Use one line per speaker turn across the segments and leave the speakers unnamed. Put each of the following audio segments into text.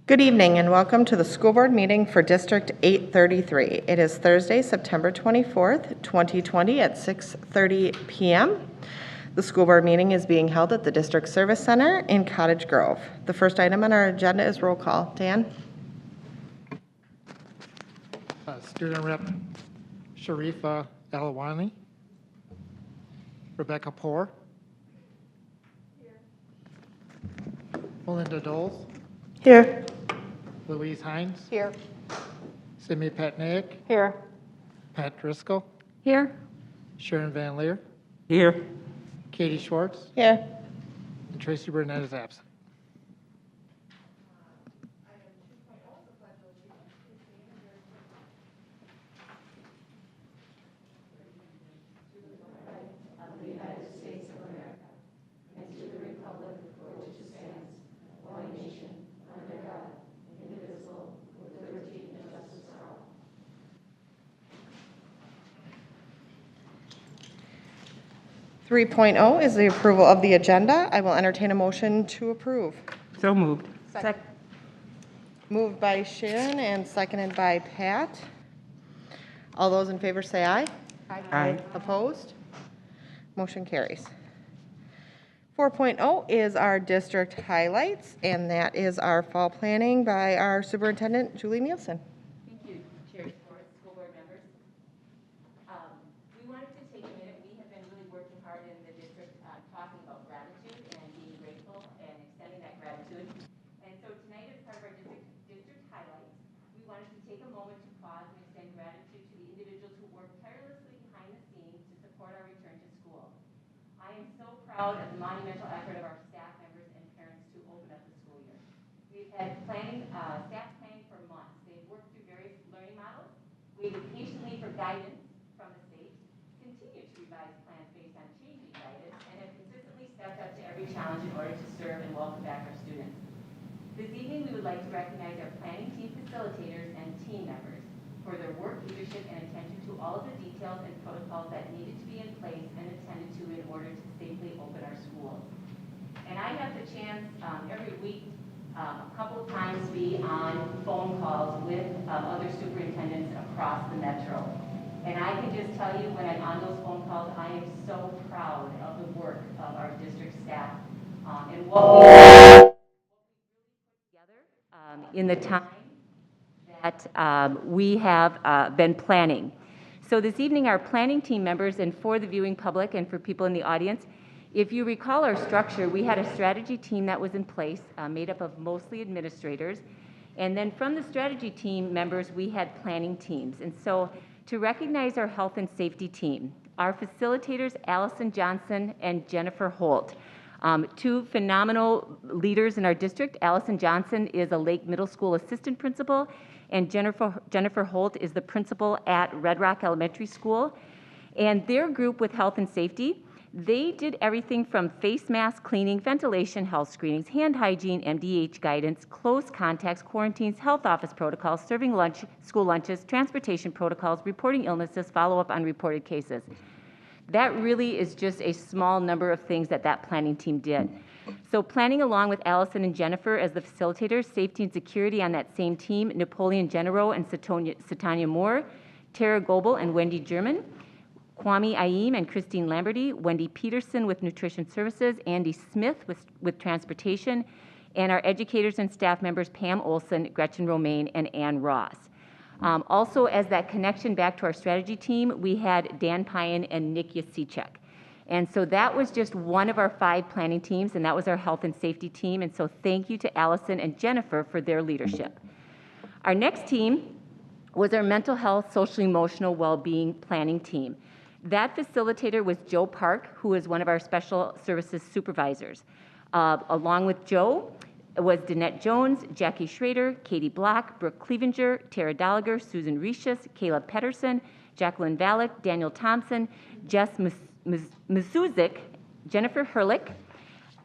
Good evening and welcome to the school board meeting for District 833. It is Thursday, September 24th, 2020 at 6:30 p.m. The school board meeting is being held at the District Service Center in Cottage Grove. The first item on our agenda is roll call. Dan?
Student Rep Sharifa Alawani. Rebecca Poore. Here. Melinda Doles.
Here.
Louise Hines.
Here.
Simi Patnaik.
Here.
Pat Driscoll.
Here.
Sharon Van Leer.
Here.
Katie Schwartz.
Here.
And Tracy Burnett is absent.
Three point oh is the approval of the agenda. I will entertain a motion to approve.
So moved.
Moved by Sharon and seconded by Pat. All those in favor say aye.
Aye.
Opposed? Motion carries. 4.0 is our district highlights, and that is our fall planning by our superintendent, Julie Nielsen.
Thank you, Chair Schwartz, school board members. We wanted to take a minute. We have been really working hard in the district talking about gratitude and being grateful and extending that gratitude. And so tonight, as part of our district highlights, we wanted to take a moment to pause and extend gratitude to the individuals who work tirelessly behind the scenes to support our return to school. I am so proud of the monumental effort of our staff members and parents to open up the school year. We've had staff planning for months. They've worked through various learning models, waited patiently for guidance from the state, continued to revise plans based on changing guidance, and have consistently stepped up to every challenge in order to serve and welcome back our students. This evening, we would like to recognize our planning team facilitators and team members for their work, leadership, and attention to all of the details and protocols that needed to be in place and attended to in order to safely open our schools. And I have the chance every week, a couple of times, to be on phone calls with other superintendents across the metro. And I can just tell you, when I'm on those phone calls, I am so proud of the work of our district staff and what we put together in the time that we have been planning. So this evening, our planning team members, and for the viewing public and for people in the audience, if you recall our structure, we had a strategy team that was in place, made up of mostly administrators. And then from the strategy team members, we had planning teams. And so to recognize our health and safety team, our facilitators, Allison Johnson and Jennifer Holt, two phenomenal leaders in our district. Allison Johnson is a Lake Middle School assistant principal, and Jennifer Holt is the principal at Red Rock Elementary School. And their group with health and safety, they did everything from face mask cleaning, ventilation, health screenings, hand hygiene, MDH guidance, close contacts, quarantines, health office protocols, serving lunch, school lunches, transportation protocols, reporting illnesses, follow-up on reported cases. That really is just a small number of things that planning team did. So planning along with Allison and Jennifer as the facilitators, safety and security on that same team, Napoleon Genero and Satanya Moore, Tara Goebel and Wendy German, Kwame Aim and Christine Lamberty, Wendy Peterson with Nutrition Services, Andy Smith with Transportation, and our educators and staff members, Pam Olson, Gretchen Romaine, and Ann Ross. Also, as that connection back to our strategy team, we had Dan Pyan and Nick Yasichek. And so that was just one of our 5 planning teams, and that was our health and safety team. And so thank you to Allison and Jennifer for their leadership. Our next team was our mental health, social emotional well-being planning team. That facilitator was Joe Park, who is one of our special services supervisors. Along with Joe was Danette Jones, Jackie Schrader, Katie Block, Brooke Clevenger, Tara Dolliger, Susan Rishis, Caleb Pedersen, Jacqueline Valek, Daniel Thompson, Jess Mizuzik, Jennifer Herlick,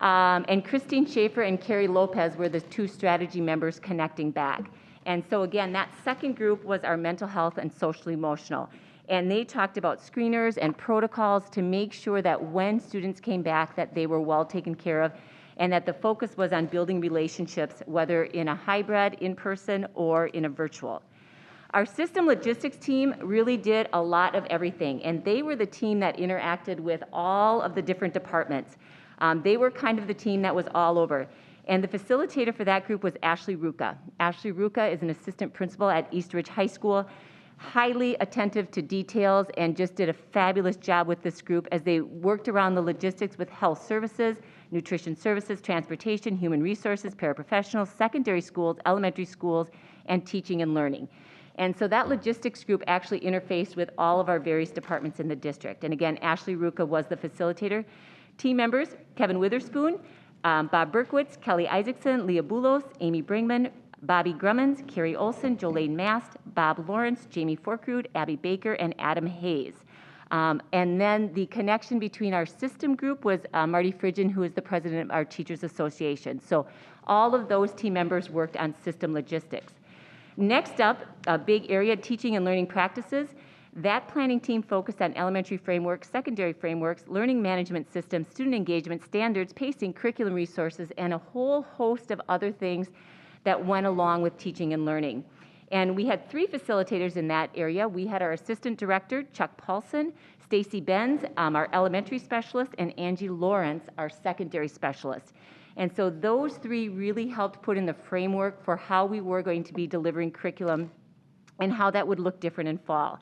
and Christine Schaefer and Carrie Lopez were the 2 strategy members connecting back. And so again, that second group was our mental health and social emotional. And they talked about screeners and protocols to make sure that when students came back that they were well taken care of and that the focus was on building relationships, whether in a hybrid, in-person, or in a virtual. Our system logistics team really did a lot of everything, and they were the team that interacted with all of the different departments. They were kind of the team that was all over. And the facilitator for that group was Ashley Ruka. Ashley Ruka is an assistant principal at East Ridge High School, highly attentive to details, and just did a fabulous job with this group as they worked around the logistics with health services, nutrition services, transportation, human resources, paraprofessionals, secondary schools, elementary schools, and teaching and learning. And so that logistics group actually interfaced with all of our various departments in the district. And again, Ashley Ruka was the facilitator. Team members, Kevin Witherspoon, Bob Berkowitz, Kelly Isaacson, Leah Boulos, Amy Bringman, Bobby Grummins, Carrie Olson, Jolene Mast, Bob Lawrence, Jamie Forkrud, Abby Baker, and Adam Hayes. And then the connection between our system group was Marty Fridgen, who is the president of our Teachers Association. So all of those team members worked on system logistics. Next up, a big area, teaching and learning practices. That planning team focused on elementary frameworks, secondary frameworks, learning management systems, student engagement standards, pacing, curriculum resources, and a whole host of other things that went along with teaching and learning. And we had 3 facilitators in that area. We had our assistant director, Chuck Paulson, Stacy Benz, our elementary specialist, and Angie Lawrence, our secondary specialist. And so those 3 really helped put in the framework for how we were going to be delivering curriculum and how that would look different in fall.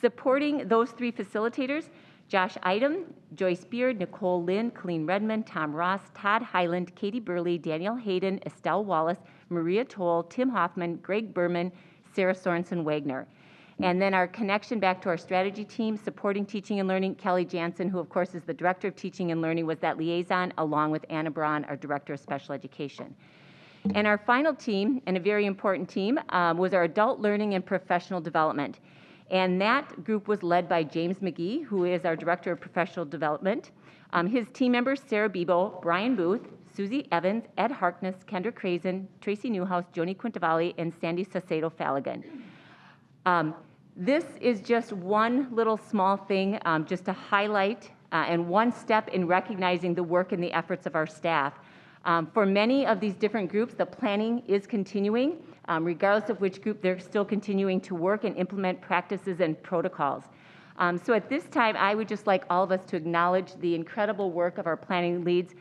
Supporting those 3 facilitators, Josh Idem, Joyce Beard, Nicole Lynn, Colleen Redmond, Tom Ross, Todd Highland, Katie Burley, Danielle Hayden, Estelle Wallace, Maria Toll, Tim Hoffman, Greg Berman, Sarah Sorensen Wagner. And then our connection back to our strategy team, supporting teaching and learning, Kelly Jansen, who of course is the director of teaching and learning, was that liaison, along with Anna Braun, our director of special education. And our final team, and a very important team, was our adult learning and professional development. And that group was led by James McGee, who is our director of professional development. His team members, Sarah Bebo, Brian Booth, Susie Evans, Ed Harkness, Kendra Crazen, Tracy Newhouse, Joni Quintavalli, and Sandy Sacedo Fallaghan. This is just one little small thing, just to highlight and one step in recognizing the work and the efforts of our staff. For many of these different groups, the planning is continuing. Regardless of which group, they're still continuing to work and implement practices and protocols. So at this time, I would just like all of us to acknowledge the incredible work of our planning leads.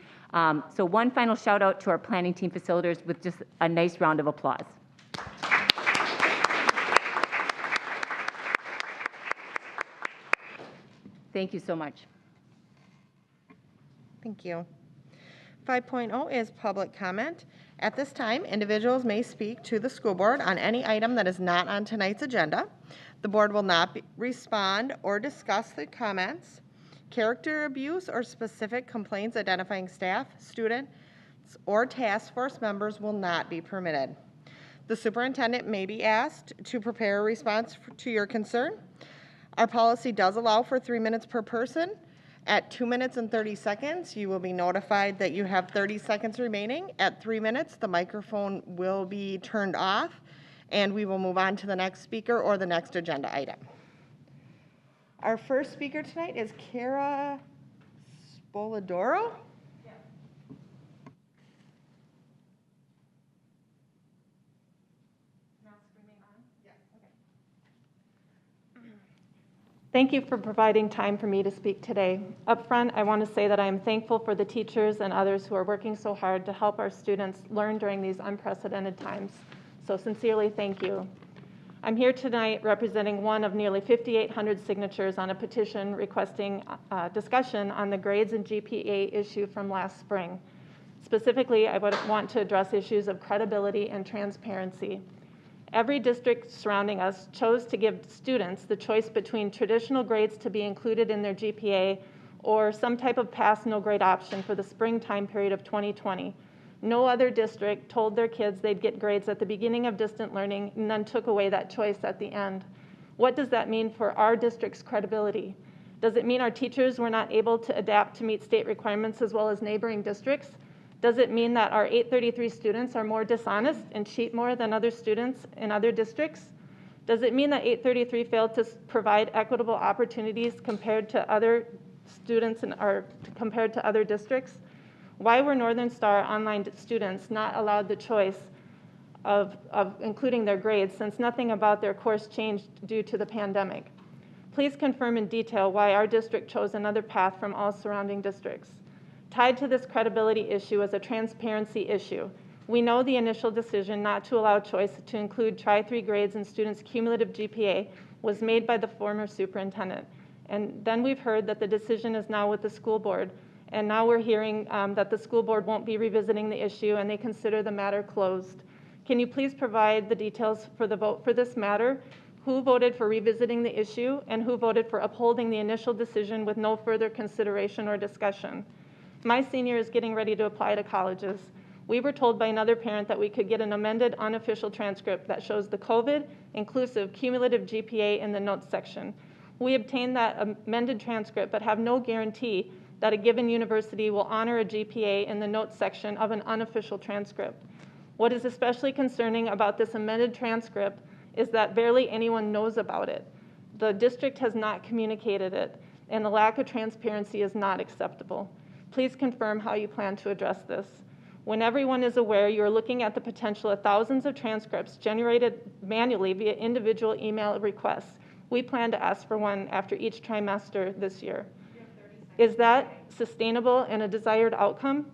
So one final shout out to our planning team facilitators with just a nice round of applause. Thank you so much.
Thank you. 5.0 is public comment. At this time, individuals may speak to the school board on any item that is not on tonight's agenda. The board will not respond or discuss the comments. Character abuse or specific complaints identifying staff, students, or task force members will not be permitted. The superintendent may be asked to prepare a response to your concern. Our policy does allow for 3 minutes per person. At 2 minutes and 30 seconds, you will be notified that you have 30 seconds remaining. At 3 minutes, the microphone will be turned off, and we will move on to the next speaker or the next agenda item. Our first speaker tonight is Kara Spoladoro.
Thank you for providing time for me to speak today. Up front, I want to say that I am thankful for the teachers and others who are working so hard to help our students learn during these unprecedented times. So sincerely, thank you. I'm here tonight representing one of nearly 5,800 signatures on a petition requesting discussion on the grades and GPA issue from last spring. Specifically, I would want to address issues of credibility and transparency. Every district surrounding us chose to give students the choice between traditional grades to be included in their GPA or some type of pass no grade option for the spring time period of 2020. No other district told their kids they'd get grades at the beginning of distant learning, and none took away that choice at the end. What does that mean for our district's credibility? Does it mean our teachers were not able to adapt to meet state requirements as well as neighboring districts? Does it mean that our 833 students are more dishonest and cheat more than other students in other districts? Does it mean that 833 failed to provide equitable opportunities compared to other students or compared to other districts? Why were Northern Star online students not allowed the choice of including their grades, since nothing about their course changed due to the pandemic? Please confirm in detail why our district chose another path from all surrounding districts. Tied to this credibility issue is a transparency issue. We know the initial decision not to allow choice to include Tri-3 grades in students' cumulative GPA was made by the former superintendent. And then we've heard that the decision is now with the school board. And now we're hearing that the school board won't be revisiting the issue and they consider the matter closed. Can you please provide the details for the vote for this matter? Who voted for revisiting the issue and who voted for upholding the initial decision with no further consideration or discussion? My senior is getting ready to apply to colleges. We were told by another parent that we could get an amended unofficial transcript that shows the COVID inclusive cumulative GPA in the notes section. We obtained that amended transcript but have no guarantee that a given university will honor a GPA in the notes section of an unofficial transcript. What is especially concerning about this amended transcript is that barely anyone knows about it. The district has not communicated it, and the lack of transparency is not acceptable. Please confirm how you plan to address this. When everyone is aware, you are looking at the potential of thousands of transcripts generated manually via individual email requests. We plan to ask for one after each trimester this year. Is that sustainable and a desired outcome?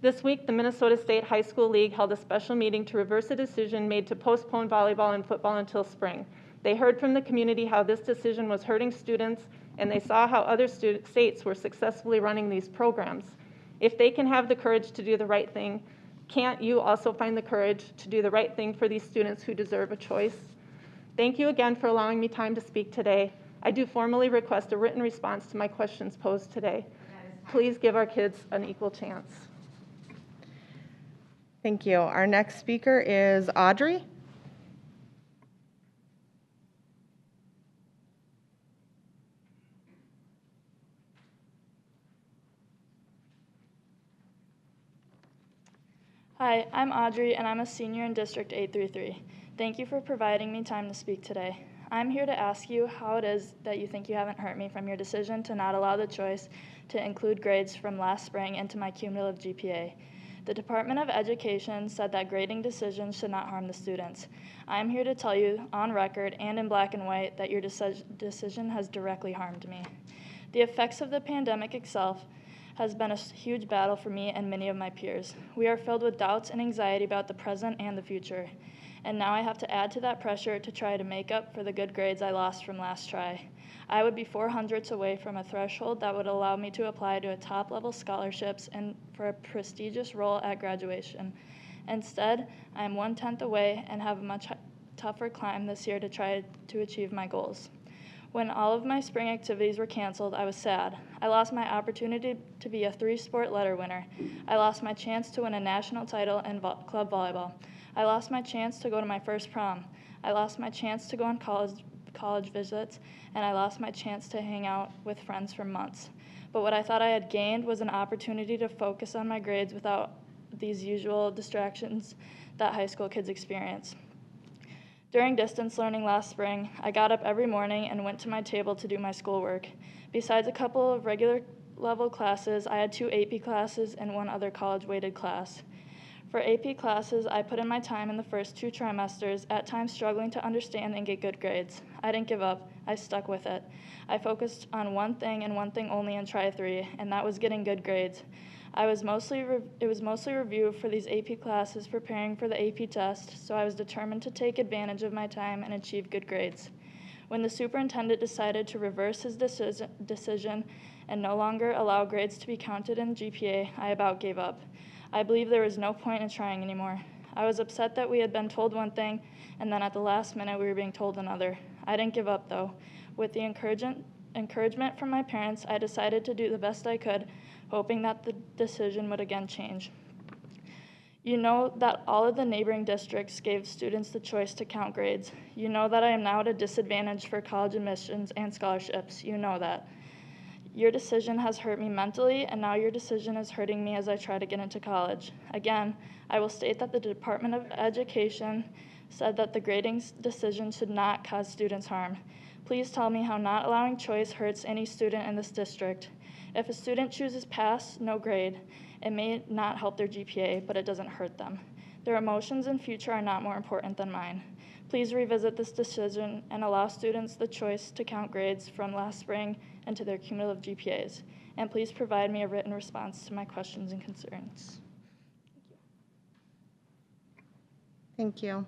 This week, the Minnesota State High School League held a special meeting to reverse a decision made to postpone volleyball and football until spring. They heard from the community how this decision was hurting students, and they saw how other states were successfully running these programs. If they can have the courage to do the right thing, can't you also find the courage to do the right thing for these students who deserve a choice? Thank you again for allowing me time to speak today. I do formally request a written response to my questions posed today. Please give our kids an equal chance.
Thank you. Our next speaker is Audrey.
Hi, I'm Audrey, and I'm a senior in District 833. Thank you for providing me time to speak today. I'm here to ask you how it is that you think you haven't hurt me from your decision to not allow the choice to include grades from last spring into my cumulative GPA. The Department of Education said that grading decisions should not harm the students. I am here to tell you on record and in black and white that your decision has directly harmed me. The effects of the pandemic itself has been a huge battle for me and many of my peers. We are filled with doubts and anxiety about the present and the future. And now I have to add to that pressure to try to make up for the good grades I lost from last try. I would be 400s away from a threshold that would allow me to apply to a top-level scholarships and for a prestigious role at graduation. Instead, I am 1/10 away and have a much tougher climb this year to try to achieve my goals. When all of my spring activities were canceled, I was sad. I lost my opportunity to be a 3-sport letter winner. I lost my chance to win a national title in club volleyball. I lost my chance to go to my first prom. I lost my chance to go on college visits, and I lost my chance to hang out with friends for months. But what I thought I had gained was an opportunity to focus on my grades without these usual distractions that high school kids experience. During distance learning last spring, I got up every morning and went to my table to do my schoolwork. Besides a couple of regular level classes, I had 2 AP classes and 1 other college-weighted class. For AP classes, I put in my time in the first 2 trimesters, at times struggling to understand and get good grades. I didn't give up. I stuck with it. I focused on one thing and one thing only in Tri-3, and that was getting good grades. It was mostly review for these AP classes preparing for the AP test, so I was determined to take advantage of my time and achieve good grades. When the superintendent decided to reverse his decision and no longer allow grades to be counted in GPA, I about gave up. I believe there was no point in trying anymore. I was upset that we had been told one thing, and then at the last minute we were being told another. I didn't give up, though. With the encouragement from my parents, I decided to do the best I could, hoping that the decision would again change. You know that all of the neighboring districts gave students the choice to count grades. You know that I am now at a disadvantage for college admissions and scholarships. You know that. Your decision has hurt me mentally, and now your decision is hurting me as I try to get into college. Again, I will state that the Department of Education said that the grading decision should not cause students harm. Please tell me how not allowing choice hurts any student in this district. If a student chooses pass, no grade, it may not help their GPA, but it doesn't hurt them. Their emotions and future are not more important than mine. Please revisit this decision and allow students the choice to count grades from last spring and to their cumulative GPAs. And please provide me a written response to my questions and concerns.
Thank you.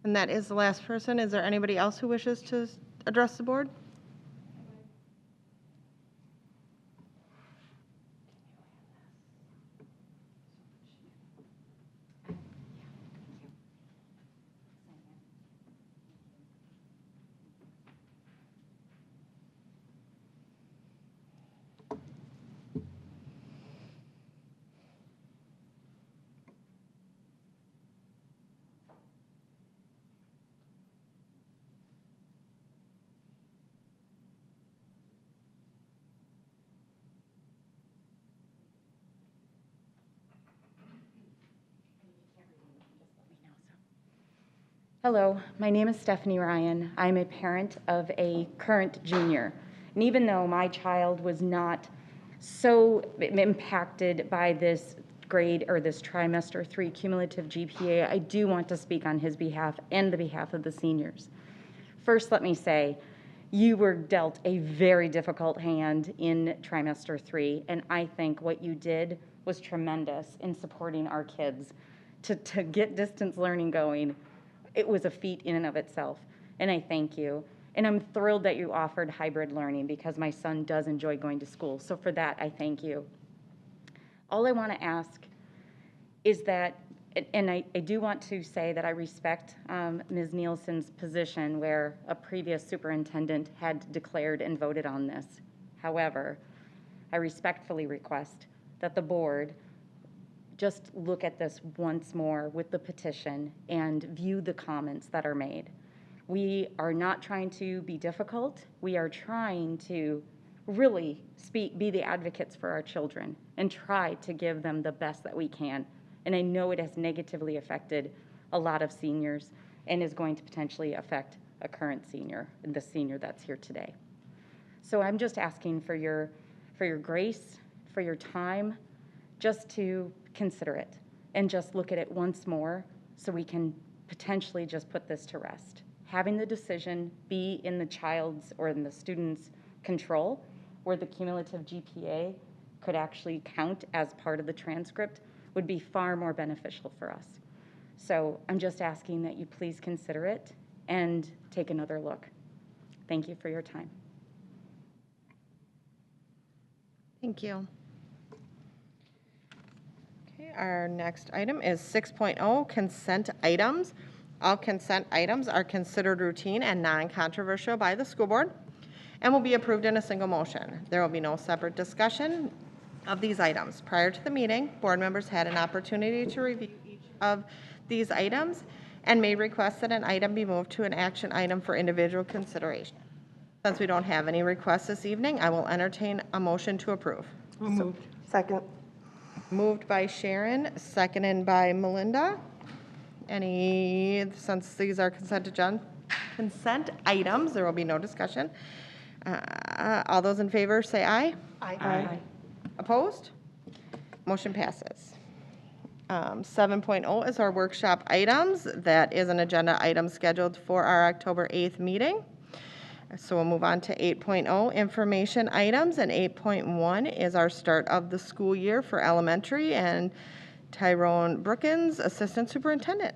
And that is the last person. Is there anybody else who wishes to address the board?
Hello, my name is Stephanie Ryan. I'm a parent of a current junior. And even though my child was not so impacted by this grade or this trimester 3 cumulative GPA, I do want to speak on his behalf and the behalf of the seniors. First, let me say, you were dealt a very difficult hand in trimester 3, and I think what you did was tremendous in supporting our kids to get distance learning going. It was a feat in and of itself, and I thank you. And I'm thrilled that you offered hybrid learning because my son does enjoy going to school. So for that, I thank you. All I want to ask is that, and I do want to say that I respect Ms. Nielsen's position where a previous superintendent had declared and voted on this. However, I respectfully request that the board just look at this once more with the petition and view the comments that are made. We are not trying to be difficult. We are trying to really be the advocates for our children and try to give them the best that we can. And I know it has negatively affected a lot of seniors and is going to potentially affect a current senior, the senior that's here today. So I'm just asking for your grace, for your time, just to consider it and just look at it once more so we can potentially just put this to rest. Having the decision be in the child's or in the student's control, where the cumulative GPA could actually count as part of the transcript, would be far more beneficial for us. So I'm just asking that you please consider it and take another look. Thank you for your time.
Thank you. Okay, our next item is 6.0, consent items. All consent items are considered routine and non-controversial by the school board and will be approved in a single motion. There will be no separate discussion of these items. Prior to the meeting, board members had an opportunity to review each of these items and may request that an item be moved to an action item for individual consideration. Since we don't have any requests this evening, I will entertain a motion to approve.
So moved.
Second.
Moved by Sharon, seconded by Melinda. Since these are consent items, there will be no discussion. All those in favor say aye.
Aye.
Opposed? Motion passes. 7.0 is our workshop items. That is an agenda item scheduled for our October 8th meeting. So we'll move on to 8.0, information items, and 8.1 is our start of the school year for elementary, and Tyrone Brookins, Assistant Superintendent.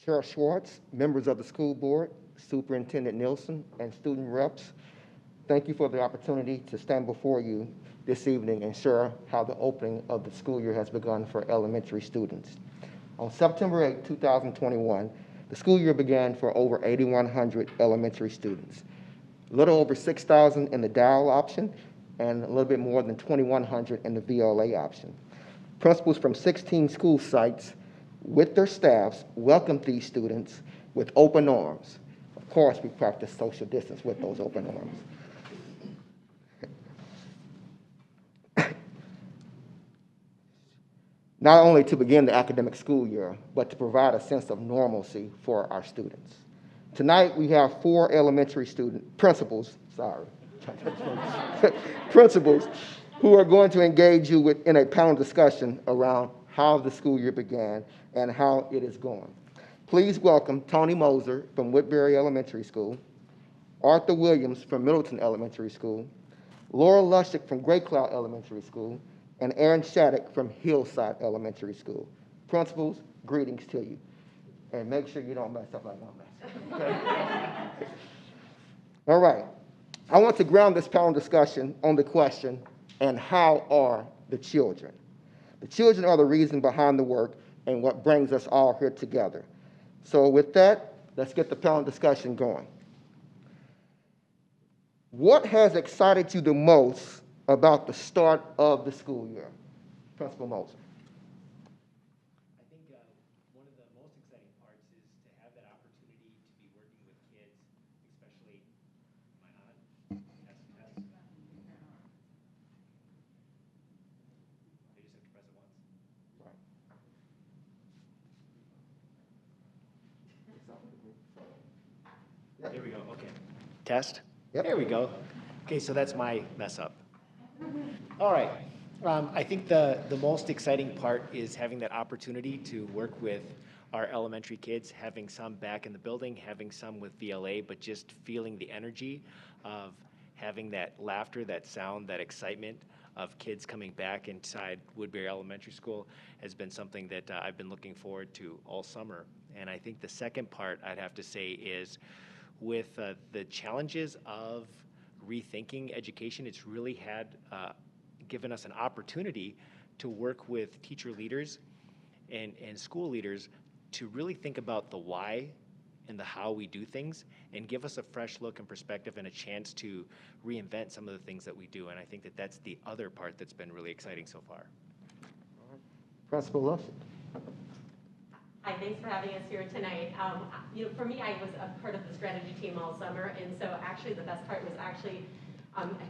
Chair Schwartz, members of the school board, Superintendent Nielsen, and student reps, thank you for the opportunity to stand before you this evening and share how the opening of the school year has begun for elementary students. On September 8, 2021, the school year began for over 8,100 elementary students, a little over 6,000 in the DAL option and a little bit more than 2,100 in the VLA option. Principals from 16 school sites with their staffs welcomed these students with open arms. Of course, we practice social distance with those open arms. not only to begin the academic school year, but to provide a sense of normalcy for our students. Tonight, we have 4 elementary principals, principals, who are going to engage you in a panel discussion around how the school year began and how it is going. Please welcome Tony Moser from Woodbury Elementary School, Arthur Williams from Middleton Elementary School, Laura Lushick from Great Cloud Elementary School, and Aaron Shattuck from Hillside Elementary School. Principals, greetings to you. And make sure you don't mess up like I messed up. Okay? All right. I want to ground this panel discussion on the question, and how are the children? The children are the reason behind the work and what brings us all here together. So with that, let's get the panel discussion going. What has excited you the most about the start of the school year? Principal Moser.
I think one of the most exciting parts is to have that opportunity to be working with kids, especially my aunt. Test. They just have to press it once. There we go. Okay. Test.
Yep.
There we go. Okay, so that's my mess up. All right. I think the most exciting part is having that opportunity to work with our elementary kids, having some back in the building, having some with VLA, but just feeling the energy of having that laughter, that sound, that excitement of kids coming back inside Woodbury Elementary School has been something that I've been looking forward to all summer. And I think the second part I'd have to say is with the challenges of rethinking education, it's really had given us an opportunity to work with teacher leaders and school leaders to really think about the why and the how we do things and give us a fresh look and perspective and a chance to reinvent some of the things that we do. And I think that that's the other part that's been really exciting so far.
Principal Lushick.
Hi, thanks for having us here tonight. For me, I was a part of the strategy team all summer, and so actually the best part was actually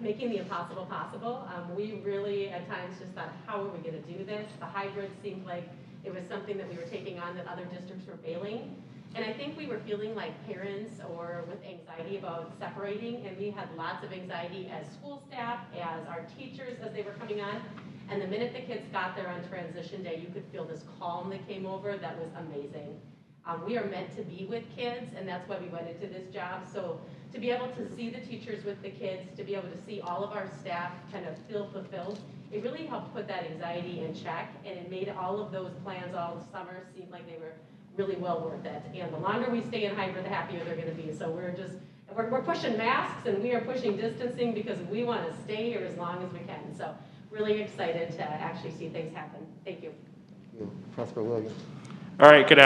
making the impossible possible. We really, at times, just thought, how are we going to do this? The hybrid seemed like it was something that we were taking on that other districts were failing. And I think we were feeling like parents or with anxiety about separating, and we had lots of anxiety as school staff, as our teachers as they were coming on. And the minute the kids got there on transition day, you could feel this calm that came over that was amazing. We are meant to be with kids, and that's why we went into this job. So to be able to see the teachers with the kids, to be able to see all of our staff kind of feel fulfilled, it really helped put that anxiety in check, and it made all of those plans all summer seem like they were really well worth it. And the longer we stay in hybrid, the happier they're going to be. So we're pushing masks, and we are pushing distancing because we want to stay here as long as we can. So really excited to actually see things happen. Thank you.
Principal Williams.
All right, good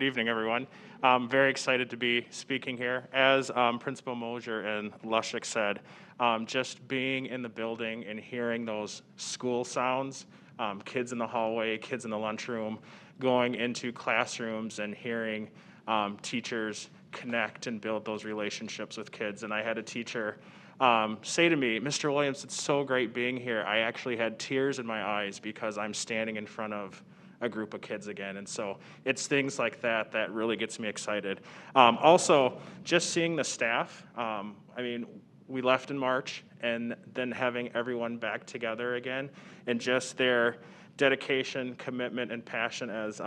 evening, everyone. I'm very excited to be speaking here. As Principal Moser and Lushick said, just being in the building and hearing those school sounds, kids in the hallway, kids in the lunchroom, going into classrooms and hearing teachers connect and build those relationships with kids. And I had a teacher say to me, Mr. Williams, it's so great being here. I actually had tears in my eyes because I'm standing in front of a group of kids again. And so it's things like that that really gets me excited. Also, just seeing the staff. We left in March, and then having everyone back together again, and just their dedication, commitment, and passion, as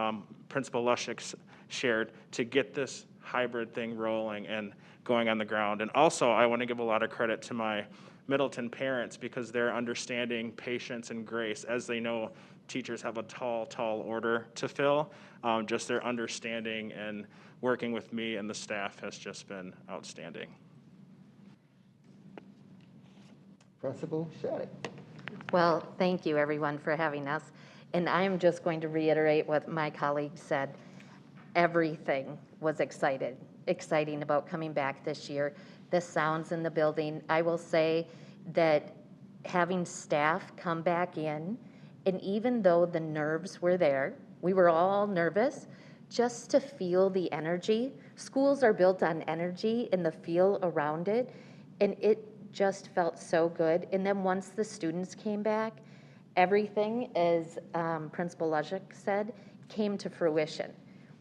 Principal Lushick shared, to get this hybrid thing rolling and going on the ground. And also, I want to give a lot of credit to my Middleton parents because they're understanding patience and grace. As they know, teachers have a tall order to fill. Just their understanding and working with me and the staff has just been outstanding.
Principal Shattuck.
Well, thank you, everyone, for having us. And I'm just going to reiterate what my colleague said. Everything was exciting about coming back this year. The sounds in the building. I will say that having staff come back in, and even though the nerves were there, we were all nervous, just to feel the energy. Schools are built on energy and the feel around it, and it just felt so good. And then once the students came back, everything, as Principal Lujic said, came to fruition.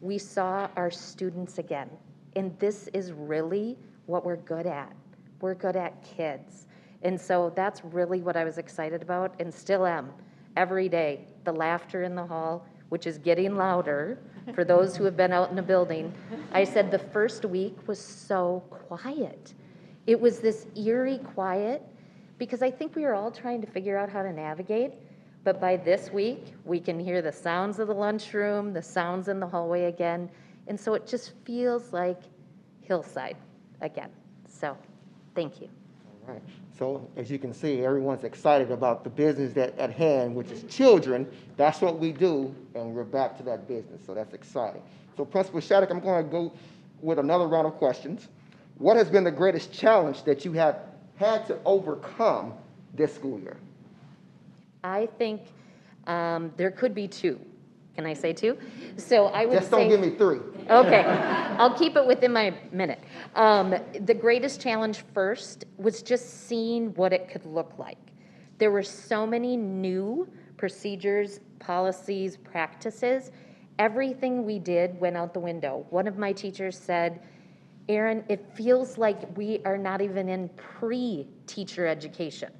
We saw our students again, and this is really what we're good at. We're good at kids. And so that's really what I was excited about and still am every day. The laughter in the hall, which is getting louder for those who have been out in the building. I said the first week was so quiet. It was this eerie quiet because I think we were all trying to figure out how to navigate. But by this week, we can hear the sounds of the lunchroom, the sounds in the hallway again. And so it just feels like Hillside again. So thank you.
All right. So as you can see, everyone's excited about the business at hand, which is children. That's what we do, and we're back to that business. So that's exciting. So Principal Shattuck, I'm going to go with another round of questions. What has been the greatest challenge that you have had to overcome this school year?
I think there could be two. Can I say two? So I would
Just don't give me three.
Okay, I'll keep it within my minute. The greatest challenge first was just seeing what it could look like. There were so many new procedures, policies, practices. Everything we did went out the window. One of my teachers said, Erin, it feels like we are not even in pre-teacher education.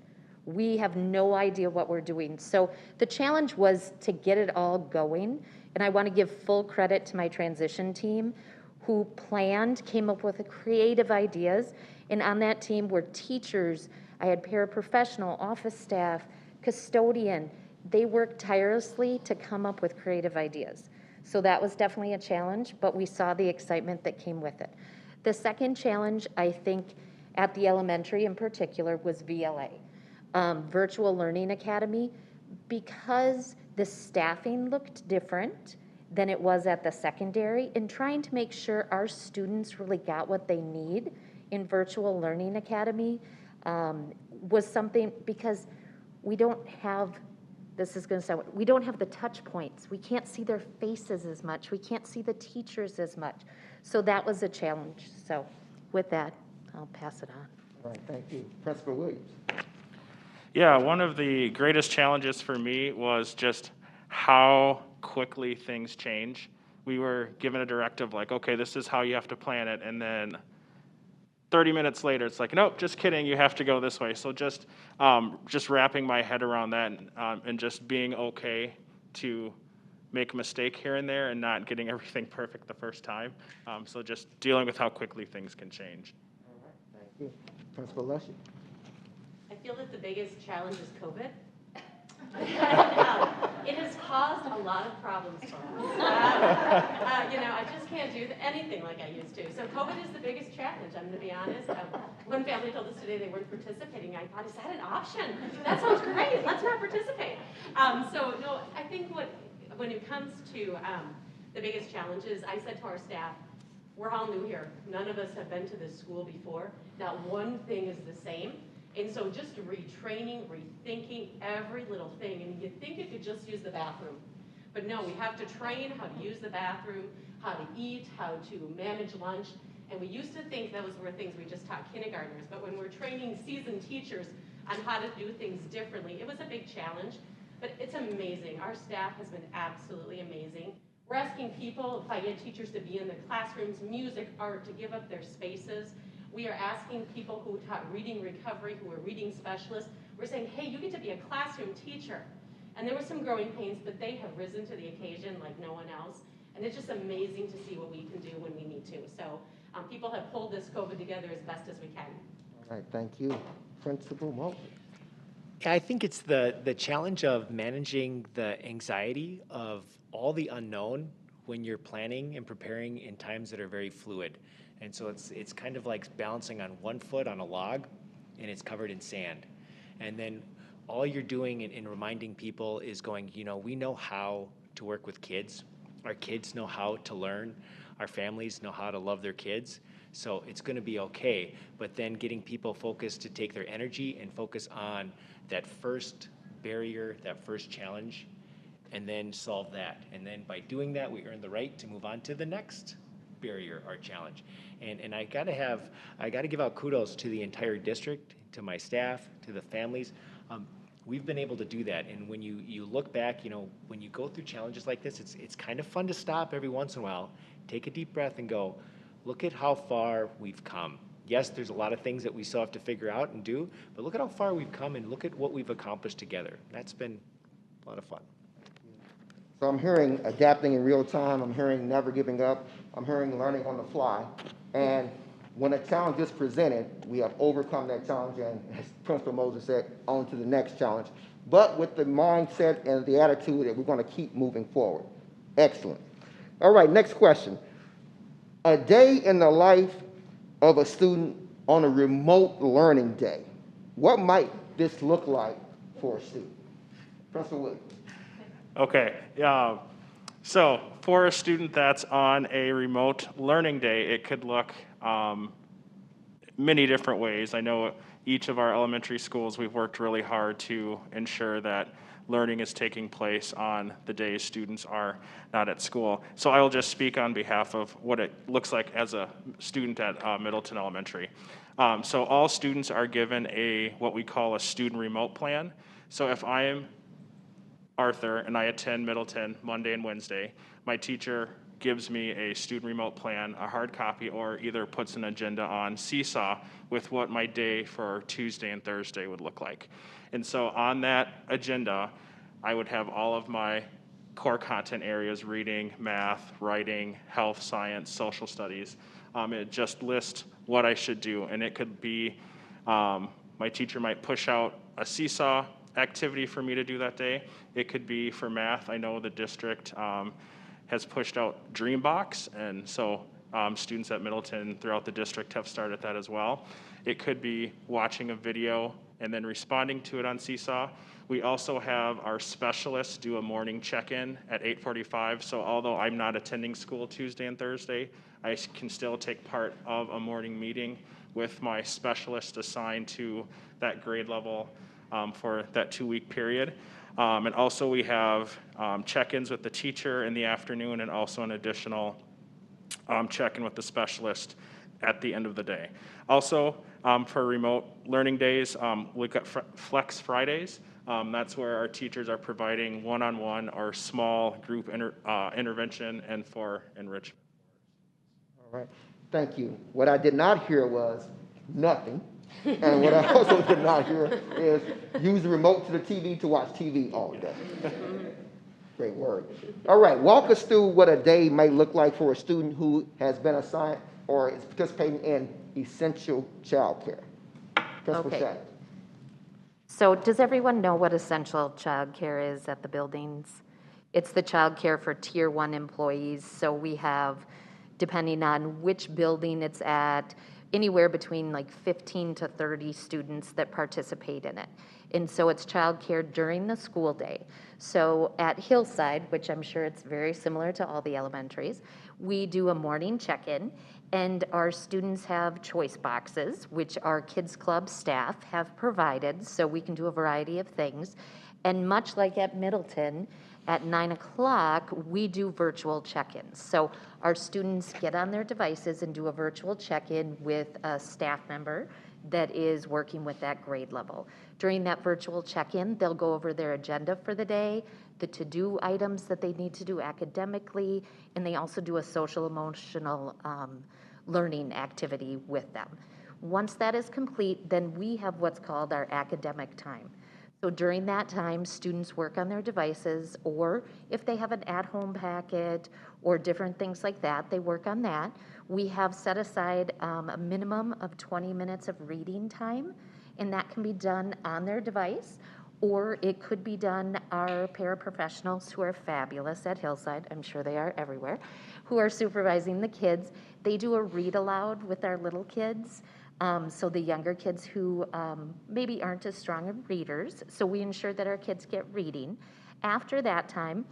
We have no idea what we're doing. So the challenge was to get it all going. And I want to give full credit to my transition team who planned, came up with creative ideas. And on that team were teachers, I had paraprofessional, office staff, custodian. They worked tirelessly to come up with creative ideas. So that was definitely a challenge, but we saw the excitement that came with it. The second challenge, I think, at the elementary in particular, was VLA. Virtual Learning Academy, because the staffing looked different than it was at the secondary, and trying to make sure our students really got what they need in Virtual Learning Academy was something, because we don't have, this is going to sound, we don't have the touch points. We can't see their faces as much. We can't see the teachers as much. So that was a challenge. So with that, I'll pass it on.
All right, thank you. Principal Williams.
Yeah, one of the greatest challenges for me was just how quickly things change. We were given a directive like, okay, this is how you have to plan it, and then 30 minutes later, it's like, nope, just kidding, you have to go this way. So just wrapping my head around that and just being okay to make a mistake here and there and not getting everything perfect the first time. So just dealing with how quickly things can change.
All right, thank you. Principal Lushy.
I feel that the biggest challenge is COVID. It has caused a lot of problems for us. I just can't do anything like I used to. So COVID is the biggest challenge, I'm going to be honest. One family told us today they weren't participating. I thought, is that an option? That sounds great. Let's not participate. No, I think when it comes to the biggest challenges, I said to our staff, we're all new here. None of us have been to this school before. Not one thing is the same. And so just retraining, rethinking every little thing. And you think you could just use the bathroom. But no, we have to train how to use the bathroom, how to eat, how to manage lunch. And we used to think those were things we just taught kindergartners. But when we're training seasoned teachers on how to do things differently, it was a big challenge. But it's amazing. Our staff has been absolutely amazing. We're asking people, FIED teachers, to be in the classrooms, music, art, to give up their spaces. We are asking people who taught reading recovery, who are reading specialists, we're saying, hey, you get to be a classroom teacher. And there were some growing pains, but they have risen to the occasion like no one else. And it's just amazing to see what we can do when we need to. So people have pulled this COVID together as best as we can.
All right, thank you. Principal Mosley.
Yeah, I think it's the challenge of managing the anxiety of all the unknown when you're planning and preparing in times that are very fluid. And so it's kind of like balancing on one foot on a log, and it's covered in sand. And then all you're doing in reminding people is going, we know how to work with kids. Our kids know how to learn. Our families know how to love their kids. So it's going to be okay. But then getting people focused to take their energy and focus on that first barrier, that first challenge, and then solve that. And then by doing that, we earn the right to move on to the next barrier or challenge. And I gotta give out kudos to the entire district, to my staff, to the families. we've been able to do that. And when you look back, when you go through challenges like this, it's kind of fun to stop every once in a while, take a deep breath and go, look at how far we've come. Yes, there's a lot of things that we still have to figure out and do, but look at how far we've come and look at what we've accomplished together. That's been a lot of fun.
So I'm hearing adapting in real time. I'm hearing never giving up. I'm hearing learning on the fly. And when a challenge is presented, we have overcome that challenge, and as Principal Moser said, on to the next challenge, but with the mindset and the attitude that we're going to keep moving forward. Excellent. All right, next question. A day in the life of a student on a remote learning day. What might this look like for a student? Principal Williams.
Okay, so for a student that's on a remote learning day, it could look many different ways. I know each of our elementary schools, we've worked really hard to ensure that learning is taking place on the days students are not at school. So I will just speak on behalf of what it looks like as a student at Middleton Elementary. So all students are given what we call a student remote plan. So if I am Arthur and I attend Middleton Monday and Wednesday, my teacher gives me a student remote plan, a hard copy, or either puts an agenda on Seesaw with what my day for Tuesday and Thursday would look like. And so on that agenda, I would have all of my core content areas: reading, math, writing, health, science, social studies. It just lists what I should do, and it could be, my teacher might push out a Seesaw activity for me to do that day. It could be for math. I know the district has pushed out Dreambox, and so students at Middleton throughout the district have started that as well. It could be watching a video and then responding to it on Seesaw. We also have our specialists do a morning check-in at 8:45, so although I'm not attending school Tuesday and Thursday, I can still take part of a morning meeting with my specialist assigned to that grade level for that 2-week period. And also we have check-ins with the teacher in the afternoon, and also an additional check-in with the specialist at the end of the day. Also, for remote learning days, we've got Flex Fridays. That's where our teachers are providing one-on-one or small group intervention and for enrichment.
All right, thank you. What I did not hear was nothing. And what I also did not hear is use the remote to the TV to watch TV all day. Great word. All right, walk us through what a day might look like for a student who has been assigned or is participating in essential childcare. Principal
Okay.
Shattuck.
So does everyone know what essential childcare is at the buildings? It's the childcare for Tier 1 employees. So we have, depending on which building it's at, anywhere between like 15 to 30 students that participate in it. And so it's childcare during the school day. So at Hillside, which I'm sure it's very similar to all the elementaries, we do a morning check-in, and our students have choice boxes, which our Kids Club staff have provided, so we can do a variety of things. And much like at Middleton, at 9 o'clock, we do virtual check-ins. So our students get on their devices and do a virtual check-in with a staff member that is working with that grade level. During that virtual check-in, they'll go over their agenda for the day, the to-do items that they need to do academically, and they also do a social emotional learning activity with them. Once that is complete, then we have what's called our academic time. So during that time, students work on their devices, or if they have an at-home packet or different things like that, they work on that. We have set aside a minimum of 20 minutes of reading time, and that can be done on their device, or it could be done, our paraprofessionals who are fabulous at Hillside, I'm sure they are everywhere, who are supervising the kids, they do a read aloud with our little kids. So the younger kids who maybe aren't as strong of readers, so we ensure that our kids get reading. After that time,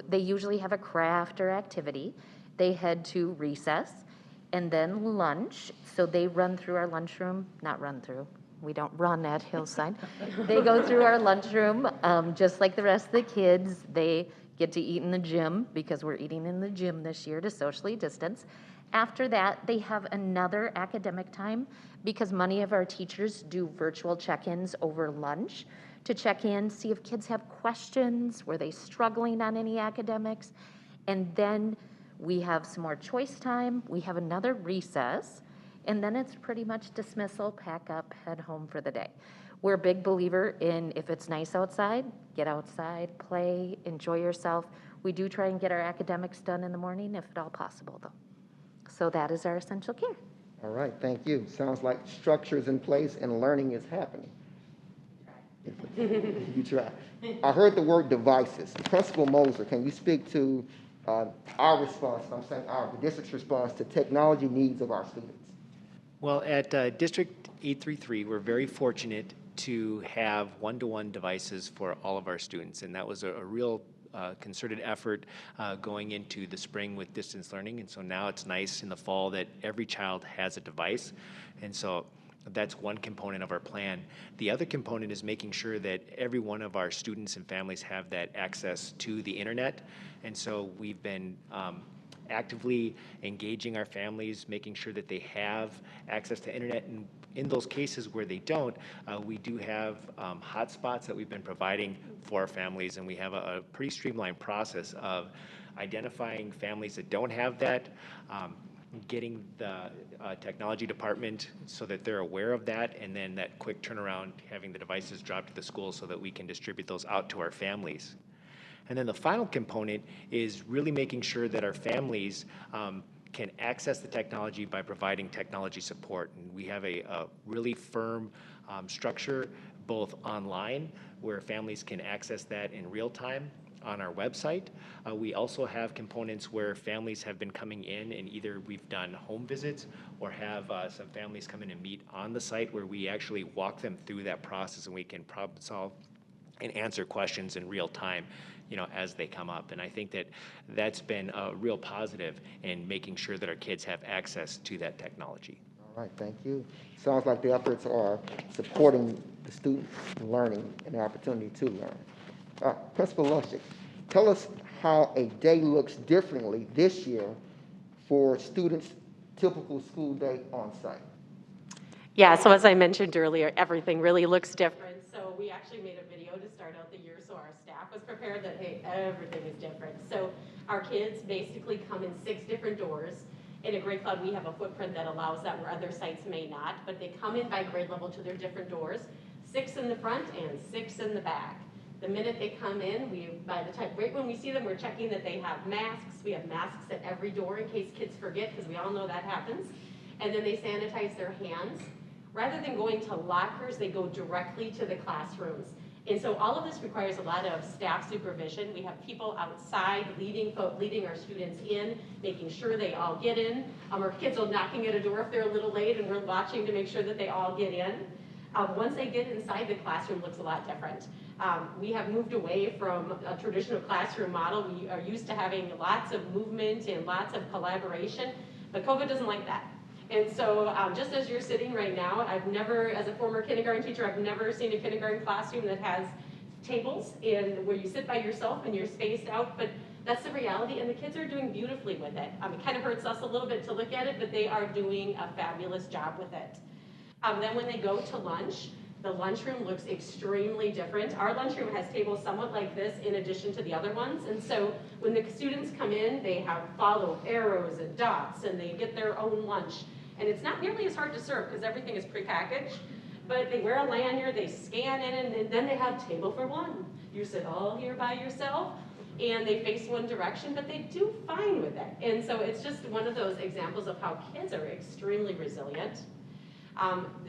they usually have a craft or activity. They head to recess and then lunch. So they run through our lunchroom, not run through, we don't run at Hillside. They go through our lunchroom just like the rest of the kids. They get to eat in the gym because we're eating in the gym this year to socially distance. After that, they have another academic time because many of our teachers do virtual check-ins over lunch to check in, see if kids have questions, were they struggling on any academics, and then we have some more choice time, we have another recess, and then it's pretty much dismissal, pack up, head home for the day. We're a big believer in if it's nice outside, get outside, play, enjoy yourself. We do try and get our academics done in the morning if at all possible, though. So that is our essential care.
All right, thank you. Sounds like structure is in place and learning is happening. You try. I heard the word devices. Principal Moser, can you speak to our response, the district's response to technology needs of our students?
Well, at District 833, we're very fortunate to have one-to-one devices for all of our students, and that was a real concerted effort going into the spring with distance learning, and so now it's nice in the fall that every child has a device, and so that's one component of our plan. The other component is making sure that every one of our students and families have that access to the internet, and so we've been actively engaging our families, making sure that they have access to internet, and in those cases where they don't, we do have hotspots that we've been providing for our families, and we have a pretty streamlined process of identifying families that don't have that, getting the technology department so that they're aware of that, and then that quick turnaround, having the devices dropped to the school so that we can distribute those out to our families. And then the final component is really making sure that our families can access the technology by providing technology support. And we have a really firm structure, both online, where families can access that in real time on our website. We also have components where families have been coming in, and either we've done home visits or have some families come in and meet on the site where we actually walk them through that process, and we can problem solve and answer questions in real time, as they come up. And I think that that's been a real positive in making sure that our kids have access to that technology.
All right, thank you. Sounds like the efforts are supporting the student learning and the opportunity to learn. Principal Lushik, tell us how a day looks differently this year for students' typical school day on site.
Yeah, so as I mentioned earlier, everything really looks different. So we actually made a video to start out the year so our staff was prepared that, hey, everything is different. So our kids basically come in 6 different doors. In a grade cloud, we have a footprint that allows that where other sites may not, but they come in by grade level to their different doors, 6 in the front and 6 in the back. The minute they come in, right when we see them, we're checking that they have masks. We have masks at every door in case kids forget, because we all know that happens. And then they sanitize their hands. Rather than going to lockers, they go directly to the classrooms. And so all of this requires a lot of staff supervision. We have people outside leading our students in, making sure they all get in. Our kids are knocking at a door if they're a little late, and we're watching to make sure that they all get in. Once they get inside, the classroom looks a lot different. We have moved away from a traditional classroom model. We are used to having lots of movement and lots of collaboration, but COVID doesn't like that. And so just as you're sitting right now, as a former kindergarten teacher, I've never seen a kindergarten classroom that has tables and where you sit by yourself and you're spaced out, but that's the reality, and the kids are doing beautifully with it. It kind of hurts us a little bit to look at it, but they are doing a fabulous job with it. Then when they go to lunch, the lunchroom looks extremely different. Our lunchroom has tables somewhat like this in addition to the other ones. And so when the students come in, they follow arrows and dots, and they get their own lunch. And it's not nearly as hard to serve because everything is prepackaged. But they wear a lanyard, they scan in, and then they have table for one. You sit all here by yourself, and they face one direction, but they do fine with it. And so it's just one of those examples of how kids are extremely resilient.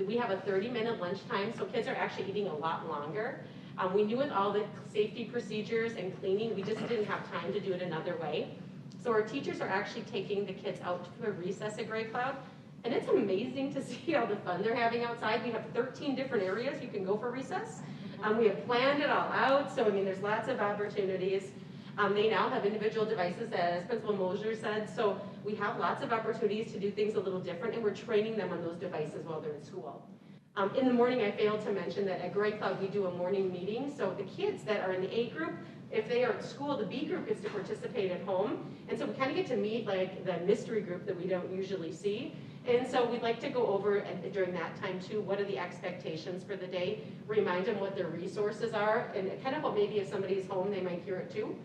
We have a 30-minute lunchtime, so kids are actually eating a lot longer. We knew with all the safety procedures and cleaning, we just didn't have time to do it another way. So our teachers are actually taking the kids out to a recess at Grey Cloud, and it's amazing to see all the fun they're having outside. We have 13 different areas you can go for recess. We have planned it all out, so there's lots of opportunities. They now have individual devices, as Principal Moser said, so we have lots of opportunities to do things a little different, and we're training them on those devices while they're in school. In the morning, I failed to mention that at Grey Cloud, we do a morning meeting, so the kids that are in the A group, if they are at school, the B group gets to participate at home, and so we kind of get to meet like the mystery group that we don't usually see, And so we'd like to go over during that time too, what are the expectations for the day, remind them what their resources are, and kind of what maybe if somebody's home, they might hear it too,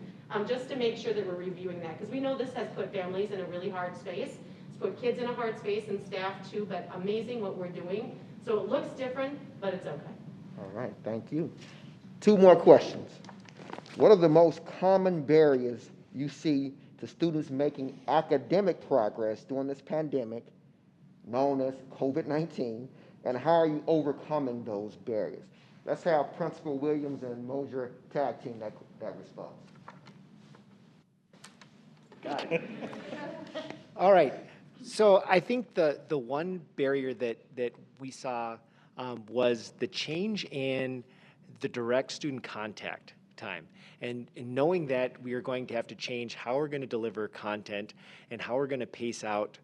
just to make sure that we're reviewing that. Because we know this has put families in a really hard space. It's put kids in a hard space and staff too, but amazing what we're doing. So it looks different, but it's okay.
All right, thank you. 2 more questions. What are the most common barriers you see to students making academic progress during this pandemic, known as COVID-19, and how are you overcoming those barriers? Let's have Principal Williams and Mosier tag team that response.
Got it. All right. So I think the one barrier that we saw was the change in the direct student contact time. And knowing that we are going to have to change how we're going to deliver content and how we're going to pace out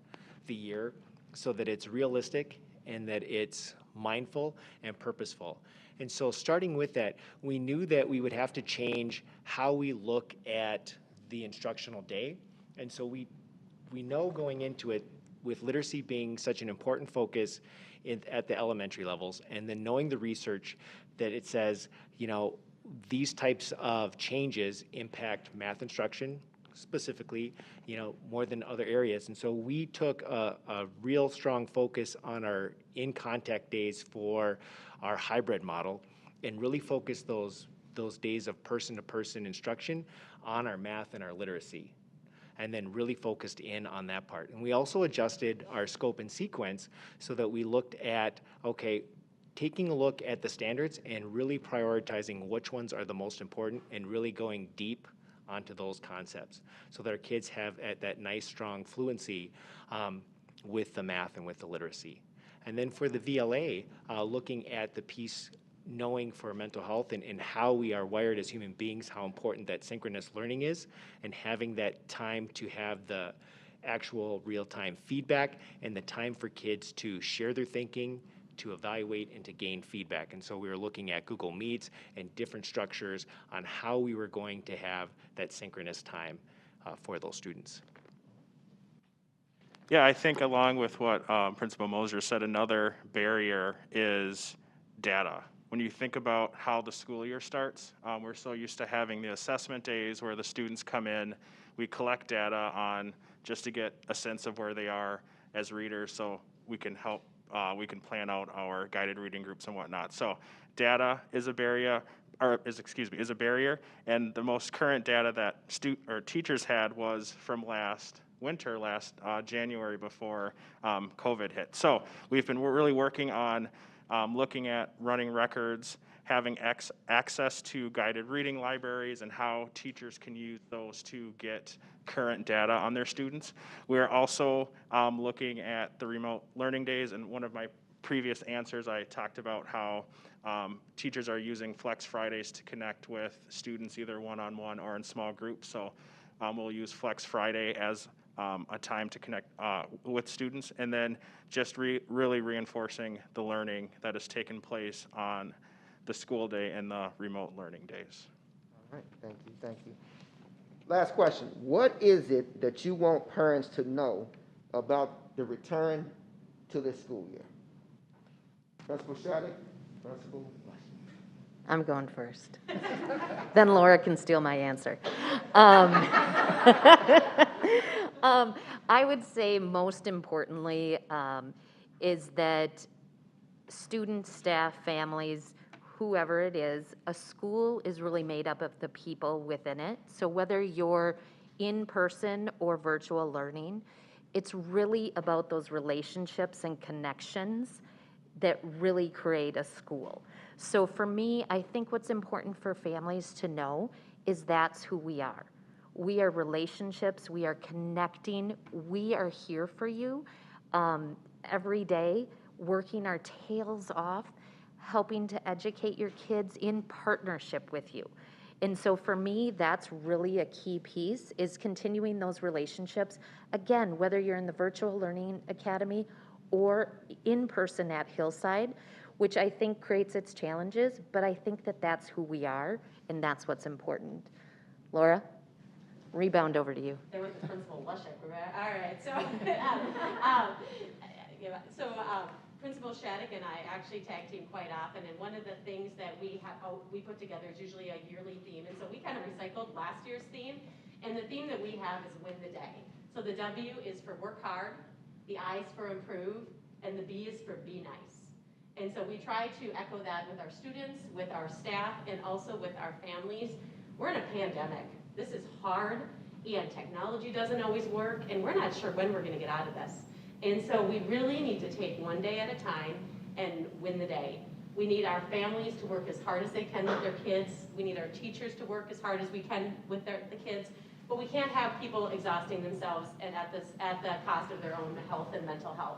the year so that it's realistic and that it's mindful and purposeful. And so starting with that, we knew that we would have to change how we look at the instructional day. And so we know going into it, with literacy being such an important focus at the elementary levels, and then knowing the research that it says, these types of changes impact math instruction specifically, more than other areas. And so we took a real strong focus on our in-contact days for our hybrid model and really focused those days of person-to-person instruction on our math and our literacy, and then really focused in on that part. And we also adjusted our scope and sequence so that we looked at, taking a look at the standards and really prioritizing which ones are the most important and really going deep onto those concepts so that our kids have that nice, strong fluency with the math and with the literacy. And then for the VLA, looking at the piece knowing for mental health and how we are wired as human beings, how important that synchronous learning is, and having that time to have the actual real-time feedback and the time for kids to share their thinking, to evaluate, and to gain feedback. And so we were looking at Google Meets and different structures on how we were going to have that synchronous time for those students.
Yeah, I think along with what Principal Moser said, another barrier is data. When you think about how the school year starts, we're so used to having the assessment days where the students come in, we collect data on just to get a sense of where they are as readers so we can help, we can plan out our guided reading groups and whatnot. So data is a barrier, is a barrier, and the most current data that teachers had was from last January before COVID hit. So we've been really working on looking at running records, having access to guided reading libraries, and how teachers can use those to get current data on their students. We are also looking at the remote learning days, and one of my previous answers I talked about how teachers are using Flex Fridays to connect with students either one-on-one or in small groups. So we'll use Flex Friday as a time to connect with students, and then just really reinforcing the learning that has taken place on the school day and the remote learning days.
All right, thank you. Last question. What is it that you want parents to know about the return to this school year? Principal Shattuck, Principal.
I'm going first. Then Laura can steal my answer. I would say most importantly is that students, staff, families, whoever it is, a school is really made up of the people within it. So whether you're in person or virtual learning, it's really about those relationships and connections that really create a school. So for me, I think what's important for families to know is that's who we are. We are relationships, we are connecting, we are here for you every day, working our tails off, helping to educate your kids in partnership with you. And so for me, that's really a key piece, is continuing those relationships. Again, whether you're in the virtual learning academy or in person at Hillside, which I think creates its challenges, but I think that that's who we are, and that's what's important. Laura, rebound over to you.
There was the Principal Lushik, right? All right, so So Principal Shattuck and I actually tag team quite often, and one of the things that we put together is usually a yearly theme, and so we kind of recycled last year's theme, and the theme that we have is win the day. So the W is for work hard, the I is for improve, and the B is for be nice. And so we try to echo that with our students, with our staff, and also with our families. We're in a pandemic. This is hard, and technology doesn't always work, and we're not sure when we're going to get out of this. And so we really need to take one day at a time and win the day. We need our families to work as hard as they can with their kids. We need our teachers to work as hard as we can with the kids. But we can't have people exhausting themselves and at the cost of their own health and mental health.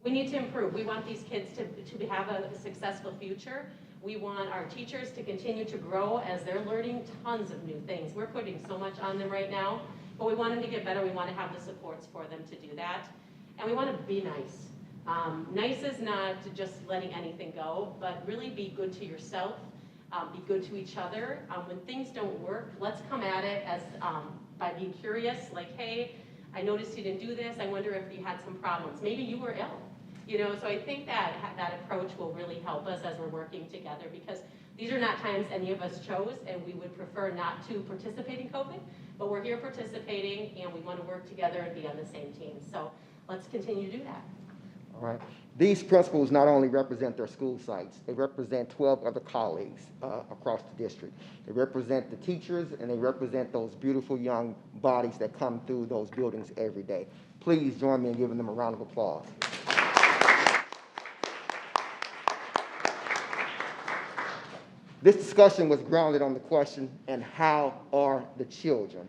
We need to improve. We want these kids to have a successful future. We want our teachers to continue to grow as they're learning tons of new things. We're putting so much on them right now, but we want them to get better. We want to have the supports for them to do that. And we want to be nice. Nice is not just letting anything go, but really be good to yourself, be good to each other. When things don't work, let's come at it as by being curious, like, hey, I noticed you didn't do this. I wonder if you had some problems. Maybe you were ill. So I think that approach will really help us as we're working together, because these are not times any of us chose, and we would prefer not to participate in COVID, but we're here participating, and we want to work together and be on the same team. So let's continue to do that.
All right. These principals not only represent their school sites, they represent 12 other colleagues across the district. They represent the teachers, and they represent those beautiful young bodies that come through those buildings every day. Please join me in giving them a round of applause. This discussion was grounded on the question, and how are the children?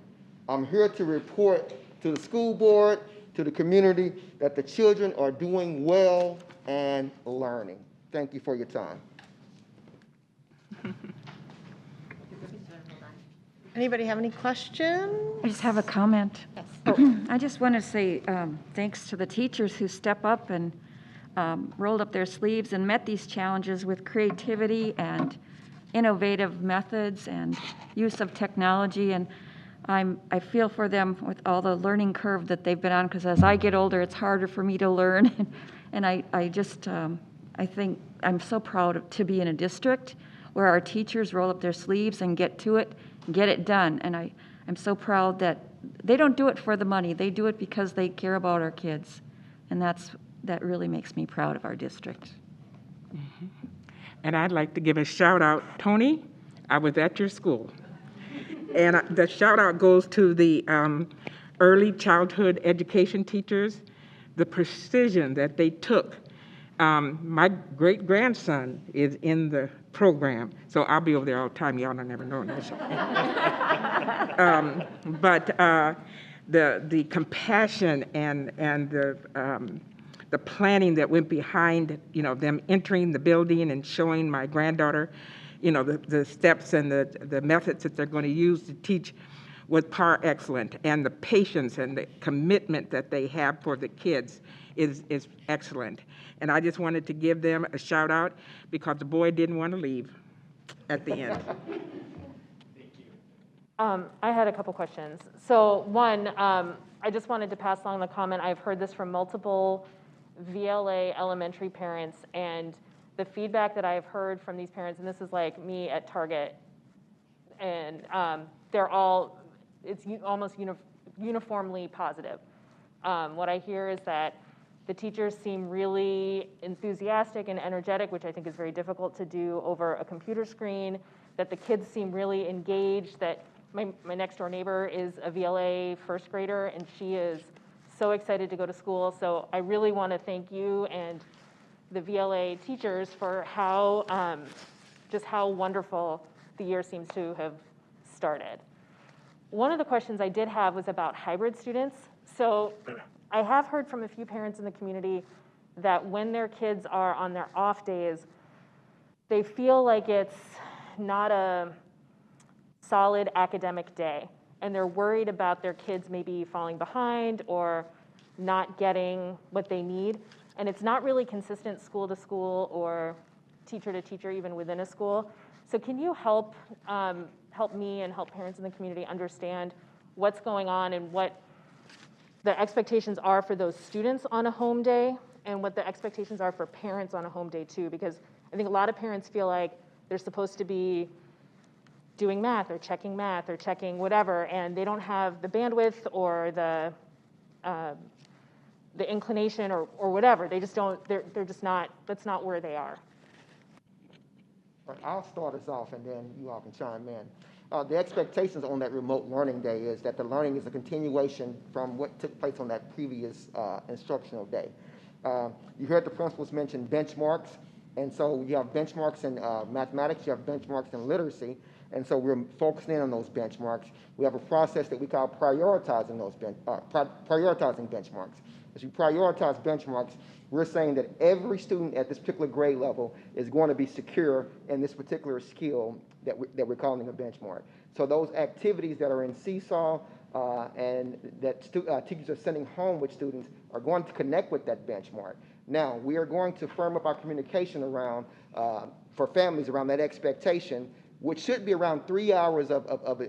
I'm here to report to the school board, to the community, that the children are doing well and learning. Thank you for your time.
Anybody have any questions?
I just have a comment. I just want to say thanks to the teachers who step up and rolled up their sleeves and met these challenges with creativity and innovative methods and use of technology. And I feel for them with all the learning curve that they've been on, because as I get older, it's harder for me to learn. And I think I'm so proud to be in a district where our teachers roll up their sleeves and get to it, and get it done. And I'm so proud that they don't do it for the money. They do it because they care about our kids. And that really makes me proud of our district.
Mm-hmm. And I'd like to give a shout out. Tony, I was at your school. And the shout out goes to the early childhood education teachers, the precision that they took. My great grandson is in the program, so I'll be over there all the time. Y'all don't never know this. But the compassion and the planning that went behind, them entering the building and showing my granddaughter, the steps and the methods that they're going to use to teach was par excellent. And the patience and the commitment that they have for the kids is excellent. And I just wanted to give them a shout out, because the boy didn't want to leave at the end.
Thank you. I had a couple questions. So one, I just wanted to pass along the comment. I've heard this from multiple VLA elementary parents, and the feedback that I've heard from these parents, and this is like me at Target, and it's almost uniformly positive. What I hear is that the teachers seem really enthusiastic and energetic, which I think is very difficult to do over a computer screen, that the kids seem really engaged, that my next door neighbor is a VLA first grader, and she is so excited to go to school. So I really want to thank you and the VLA teachers for just how wonderful the year seems to have started. One of the questions I did have was about hybrid students. So I have heard from a few parents in the community that when their kids are on their off days, they feel like it's not a solid academic day, and they're worried about their kids maybe falling behind or not getting what they need. And it's not really consistent school to school or teacher to teacher, even within a school. So can you help me and help parents in the community understand what's going on and what the expectations are for those students on a home day, and what the expectations are for parents on a home day too, because I think a lot of parents feel like they're supposed to be doing math or checking whatever, and they don't have the bandwidth or the inclination or whatever. They just don't, they're just not, that's not where they are.
Right, I'll start us off and then you all can chime in. The expectations on that remote learning day is that the learning is a continuation from what took place on that previous instructional day. You heard the principals mention benchmarks, and so you have benchmarks in mathematics, you have benchmarks in literacy, and so we're focusing in on those benchmarks. We have a process that we call prioritizing prioritizing benchmarks. As we prioritize benchmarks, we're saying that every student at this particular grade level is going to be secure in this particular skill that we're calling a benchmark. So those activities that are in Seesaw and that teachers are sending home with students are going to connect with that benchmark. Now, we are going to firm up our communication around, for families around that expectation, which should be around 3 hours of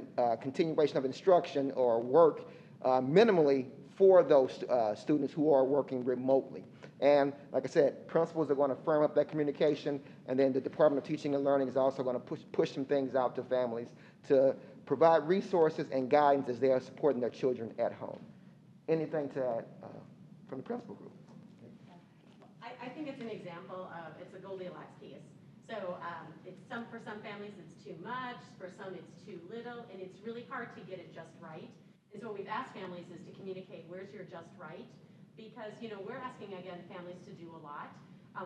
continuation of instruction or work minimally for those students who are working remotely. And like I said, principals are going to firm up that communication, and then the Department of Teaching and Learning is also going to push some things out to families to provide resources and guidance as they are supporting their children at home. Anything to add from the principal group?
I think it's an example of, it's a Goldilocks piece. So for some families it's too much, for some it's too little, and it's really hard to get it just right. And so what we've asked families is to communicate, where's your just right? Because, we're asking, again, families to do a lot.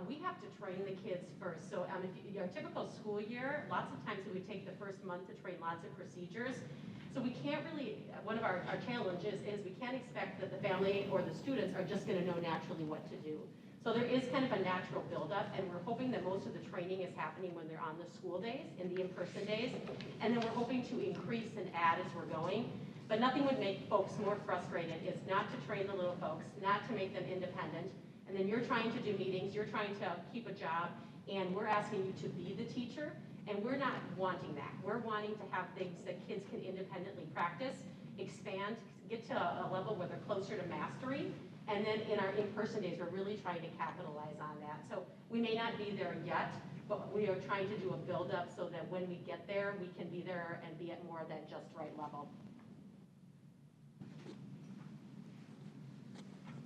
We have to train the kids first. So if your typical school year, lots of times it would take the first month to train lots of procedures. So we can't really, one of our challenges is we can't expect that the family or the students are just going to know naturally what to do. So there is kind of a natural buildup, and we're hoping that most of the training is happening when they're on the school days, in the in-person days, and then we're hoping to increase and add as we're going. But nothing would make folks more frustrated is not to train the little folks, not to make them independent, and then you're trying to do meetings, you're trying to keep a job, and we're asking you to be the teacher, and we're not wanting that. We're wanting to have things that kids can independently practice, expand, get to a level where they're closer to mastery. And then in our in-person days, we're really trying to capitalize on that. So we may not be there yet, but we are trying to do a build-up so that when we get there, we can be there and be at more of that just right level.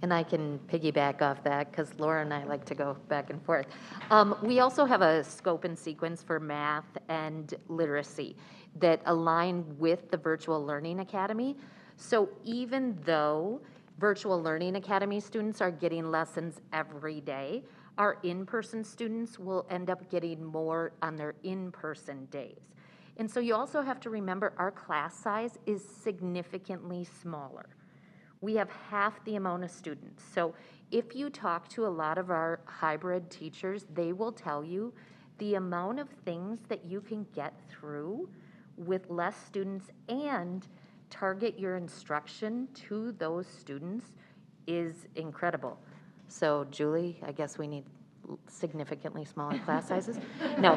And I can piggyback off that because Laura and I like to go back and forth. We also have a scope and sequence for math and literacy that align with the Virtual Learning Academy. So even though Virtual Learning Academy students are getting lessons every day, our in-person students will end up getting more on their in-person days. And so you also have to remember our class size is significantly smaller. We have half the amount of students. So if you talk to a lot of our hybrid teachers, they will tell you the amount of things that you can get through with less students and target your instruction to those students is incredible. So Julie, I guess we need significantly smaller class sizes. No,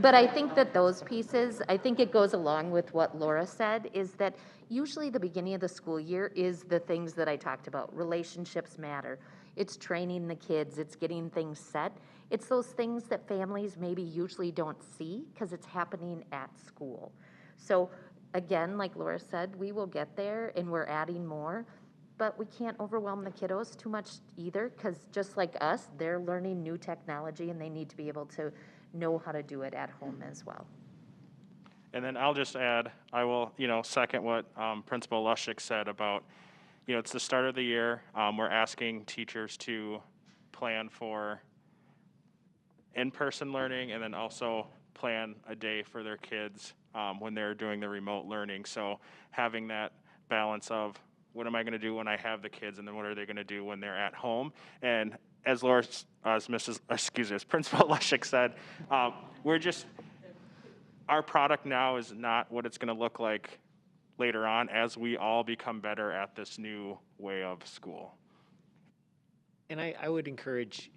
but I think that those pieces, I think it goes along with what Laura said, is that usually the beginning of the school year is the things that I talked about. Relationships matter. It's training the kids. It's getting things set. It's those things that families maybe usually don't see because it's happening at school. So again, like Laura said, we will get there and we're adding more, but we can't overwhelm the kiddos too much either because just like us, they're learning new technology and they need to be able to know how to do it at home as well.
And then I'll just add, I will, second what Principal Lushik said about, it's the start of the year. We're asking teachers to plan for in-person learning and then also plan a day for their kids when they're doing the remote learning. So having that balance of what am I going to do when I have the kids, and then what are they going to do when they're at home? And as Laura, as Principal Lushik said, our product now is not what it's going to look like later on as we all become better at this new way of school.
And I would encourage,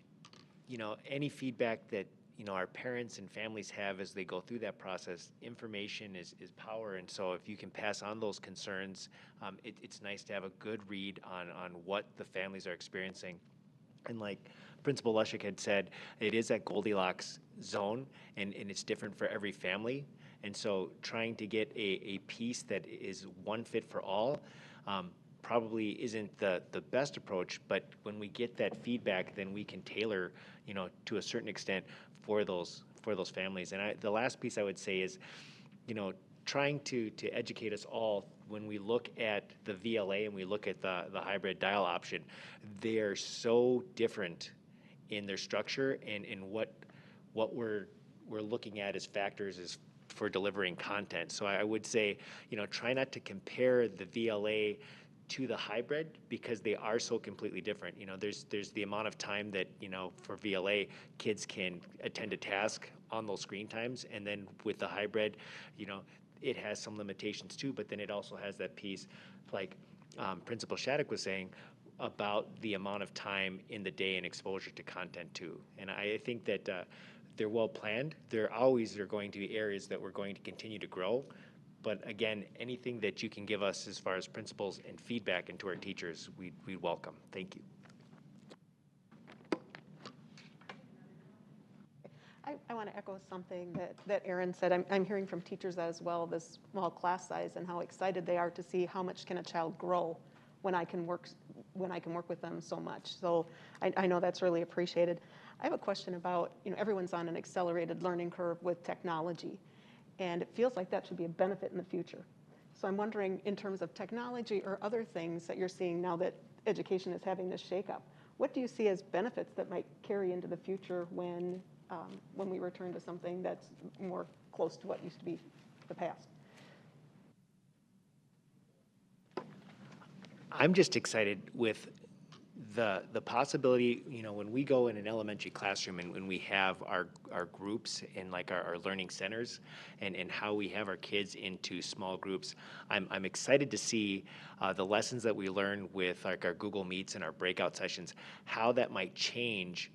any feedback that, our parents and families have as they go through that process. Information is power, and so if you can pass on those concerns, it's nice to have a good read on what the families are experiencing. And like Principal Lushik had said, it is that Goldilocks zone, and it's different for every family. And so trying to get a piece that is one fit for all probably isn't the best approach, but when we get that feedback, then we can tailor, to a certain extent for those families. And the last piece I would say is, trying to educate us all when we look at the VLA and we look at the hybrid dial option, they are so different in their structure and in what we're looking at as factors is for delivering content. So I would say, try not to compare the VLA to the hybrid because they are so completely different. There's the amount of time that, for VLA, kids can attend a task on those screen times. And then with the hybrid, it has some limitations too, but then it also has that piece, like Principal Shattuck was saying, about the amount of time in the day and exposure to content too. And I think that they're well planned. There always are going to be areas that we're going to continue to grow. But again, anything that you can give us as far as principals and feedback into our teachers, we'd welcome. Thank you.
I want to echo something that Aaron said. I'm hearing from teachers as well, this small class size and how excited they are to see how much can a child grow when I can work with them so much. So I know that's really appreciated. I have a question about, everyone's on an accelerated learning curve with technology, and it feels like that should be a benefit in the future. So I'm wondering, in terms of technology or other things that you're seeing now that education is having this shakeup, what do you see as benefits that might carry into the future when we return to something that's more close to what used to be the past?
I'm just excited with the possibility, when we go in an elementary classroom and when we have our groups and like our learning centers and how we have our kids into small groups, I'm excited to see the lessons that we learn with like our Google Meets and our breakout sessions, how that might change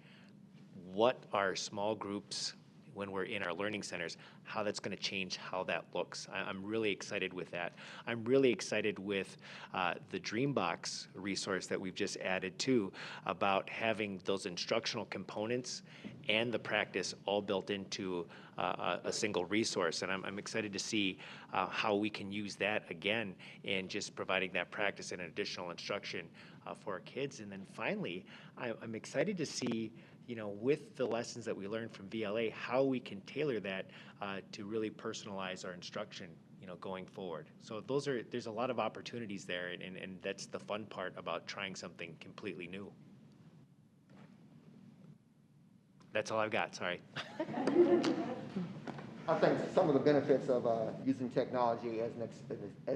what our small groups, when we're in our learning centers, how that's going to change how that looks. I'm really excited with that. I'm really excited with the Dreambox resource that we've just added too, about having those instructional components and the practice all built into a single resource. And I'm excited to see how we can use that again in just providing that practice and additional instruction for our kids. And then finally, I'm excited to see, with the lessons that we learned from VLA, how we can tailor that to really personalize our instruction, going forward. So there's a lot of opportunities there, and that's the fun part about trying something completely new. That's all I've got, sorry.
I think some of the benefits of using technology as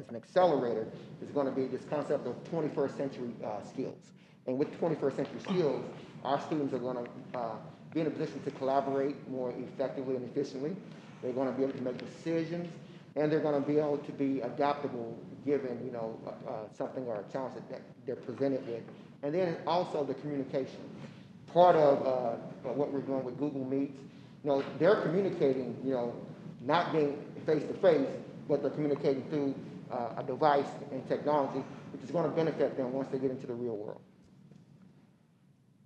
an accelerator is going to be this concept of 21st century skills. And with 21st century skills, our students are going to be in a position to collaborate more effectively and efficiently. They're going to be able to make decisions, and they're going to be able to be adaptable given, something or a challenge that they're presented with. And then also the communication. Part of what we're doing with Google Meets, they're communicating, not being face-to-face, but they're communicating through a device and technology, which is going to benefit them once they get into the real world.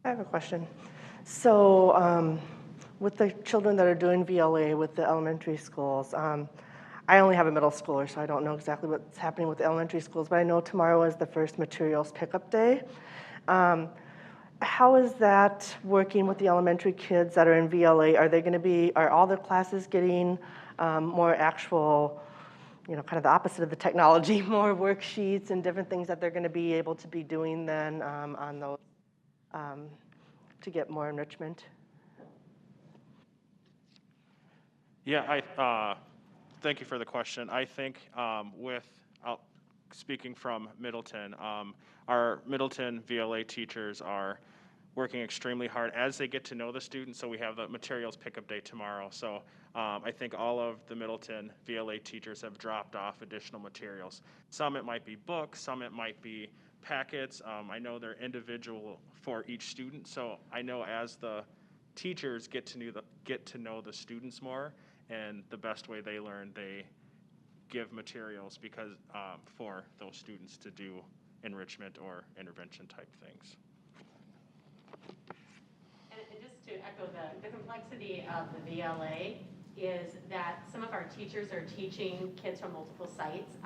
I have a question. So with the children that are doing VLA with the elementary schools, I only have a middle schooler, so I don't know exactly what's happening with the elementary schools, but I know tomorrow is the first materials pickup day. How is that working with the elementary kids that are in VLA? Are all the classes getting more actual, kind of the opposite of the technology, more worksheets and different things that they're going to be able to be doing then on those to get more enrichment?
Yeah, thank you for the question. I think speaking from Middleton, our Middleton VLA teachers are working extremely hard as they get to know the students. So we have the materials pickup day tomorrow. So I think all of the Middleton VLA teachers have dropped off additional materials. Some it might be books, some it might be packets. I know they're individual for each student. So I know as the teachers get to know the students more, and the best way they learn, they give materials because for those students to do enrichment or intervention type things.
just to echo the complexity of the VLA is that some of our teachers are teaching kids from multiple sites.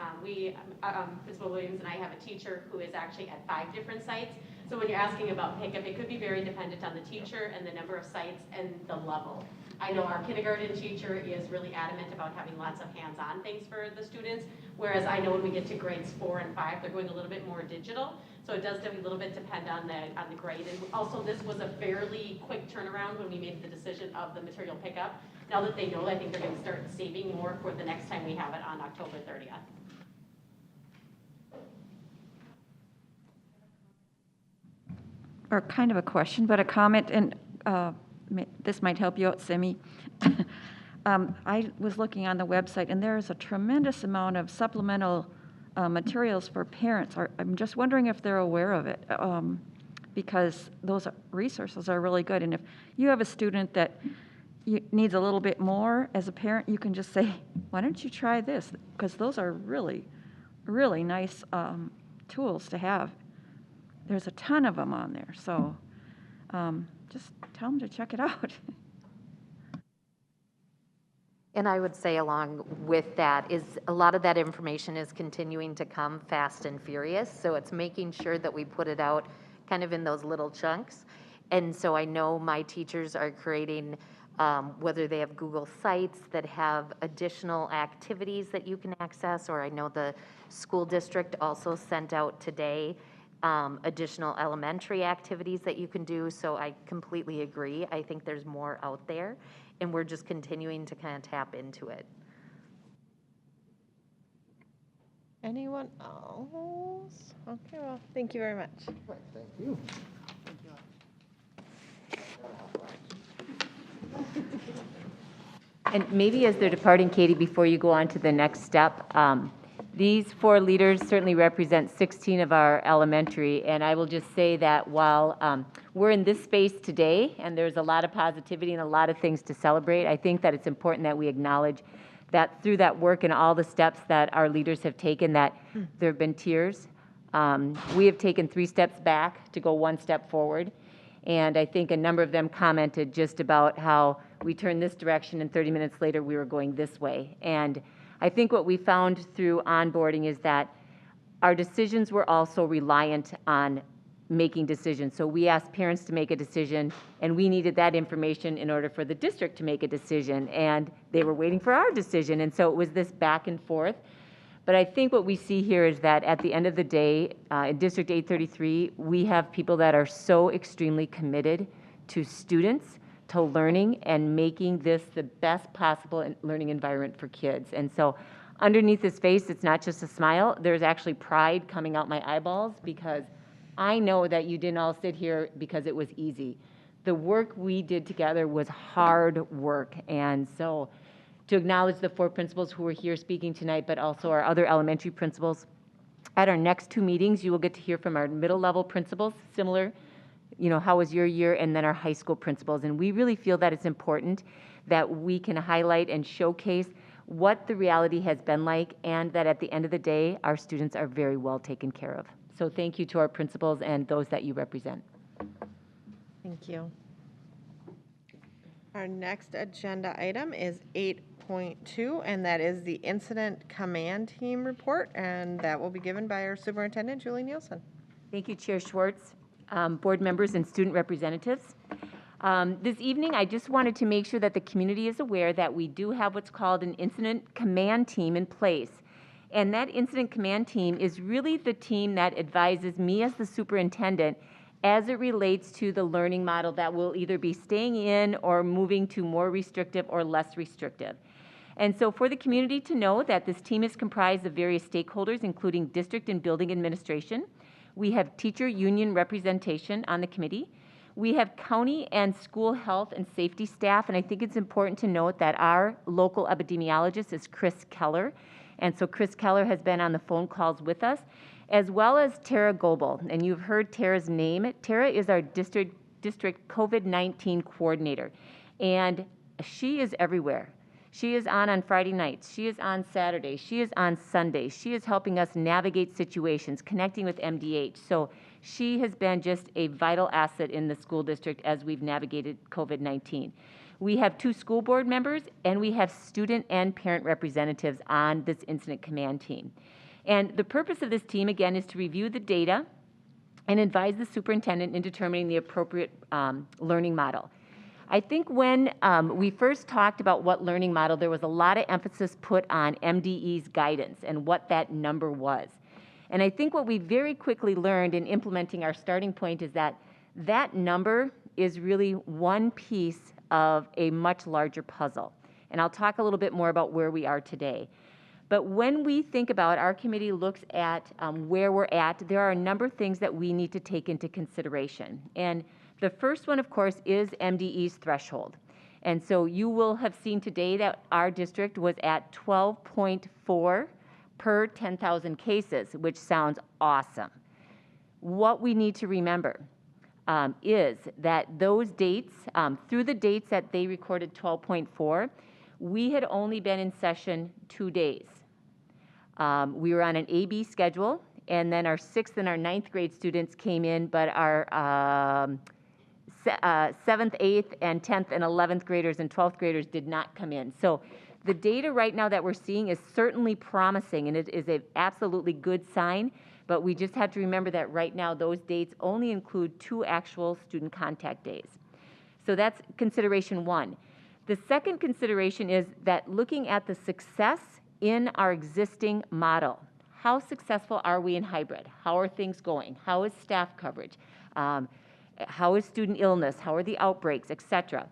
Principal Williams and I have a teacher who is actually at 5 different sites. So when you're asking about pickup, it could be very dependent on the teacher and the number of sites and the level. I know our kindergarten teacher is really adamant about having lots of hands-on things for the students, whereas I know when we get to grades 4 and 5, they're going a little bit more digital. So it does a little bit depend on the grade. And also this was a fairly quick turnaround when we made the decision of the material pickup. Now that they know, I think they're going to start saving more for the next time we have it on October 30th.
Or kind of a question, but a comment, and this might help you out, Simi. I was looking on the website, and there's a tremendous amount of supplemental materials for parents. I'm just wondering if they're aware of it, because those resources are really good. And if you have a student that needs a little bit more as a parent, you can just say, why don't you try this? Because those are really, really nice tools to have. There's a ton of them on there, so just tell them to check it out.
And I would say along with that is a lot of that information is continuing to come fast and furious, so it's making sure that we put it out kind of in those little chunks. And so I know my teachers are creating, whether they have Google Sites that have additional activities that you can access, or I know the school district also sent out today additional elementary activities that you can do. So I completely agree. I think there's more out there, and we're just continuing to kind of tap into it.
Anyone else? Okay, well, thank you very much.
Right, thank you.
And maybe as they're departing, Katie, before you go on to the next step, these 4 leaders certainly represent 16 of our elementary, and I will just say that while we're in this space today and there's a lot of positivity and a lot of things to celebrate, I think that it's important that we acknowledge that through that work and all the steps that our leaders have taken, that there have been tears. We have taken 3 steps back to go 1 step forward, and I think a number of them commented just about how we turned this direction and 30 minutes later we were going this way. And I think what we found through onboarding is that our decisions were also reliant on making decisions. So we asked parents to make a decision, and we needed that information in order for the district to make a decision, and they were waiting for our decision. And so it was this back and forth. But I think what we see here is that at the end of the day, in District 833, we have people that are so extremely committed to students, to learning, and making this the best possible learning environment for kids. And so underneath this face, it's not just a smile. There's actually pride coming out my eyeballs, because I know that you didn't all sit here because it was easy. The work we did together was hard work. And so to acknowledge the 4 principals who are here speaking tonight, but also our other elementary principals. At our next 2 meetings, you will get to hear from our middle level principals, similar, how was your year, and then our high school principals. And we really feel that it's important that we can highlight and showcase what the reality has been like, and that at the end of the day, our students are very well taken care of. So thank you to our principals and those that you represent.
Thank you. Our next agenda item is 8.2, and that is the Incident Command Team report, and that will be given by our Superintendent, Julie Nielsen.
Thank you, Chair Schwartz, board members, and student representatives. This evening, I just wanted to make sure that the community is aware that we do have what's called an Incident Command Team in place. And that Incident Command Team is really the team that advises me as the superintendent as it relates to the learning model that will either be staying in or moving to more restrictive or less restrictive. And so for the community to know that this team is comprised of various stakeholders, including district and building administration. We have teacher union representation on the committee. We have county and school health and safety staff, and I think it's important to note that our local epidemiologist is Chris Keller. And so Chris Keller has been on the phone calls with us, as well as Tara Goebel. And you've heard Tara's name. Tara is our district COVID-19 coordinator, and she is everywhere. She is on Friday nights. She is on Saturday. She is on Sunday. She is helping us navigate situations, connecting with MDH. So She has been just a vital asset in the school district as we've navigated COVID-19. We have 2 school board members, and we have student and parent representatives on this incident command team. And the purpose of this team, again, is to review the data and advise the superintendent in determining the appropriate learning model. I think when we first talked about what learning model, there was a lot of emphasis put on MDE's guidance and what that number was. And I think what we very quickly learned in implementing our starting point is that that number is really one piece of a much larger puzzle. And I'll talk a little bit more about where we are today. But when we think about, our committee looks at where we're at, there are a number of things that we need to take into consideration. And the first one, of course, is MDE's threshold. And so you will have seen today that our district was at 12.4 per 10,000 cases, which sounds awesome. What we need to remember is that those dates, through the dates that they recorded 12.4, we had only been in session 2 days. We were on an AB schedule, and then our 6th and our 9th grade students came in, but our 7th, 8th, and 10th and 11th graders and 12th graders did not come in. So the data right now that we're seeing is certainly promising, and it is an absolutely good sign, but we just have to remember that right now those dates only include 2 actual student contact days. So that's consideration 1. The second consideration is that looking at the success in our existing model. How successful are we in hybrid? How are things going? How is staff coverage? How is student illness? How are the outbreaks, et cetera?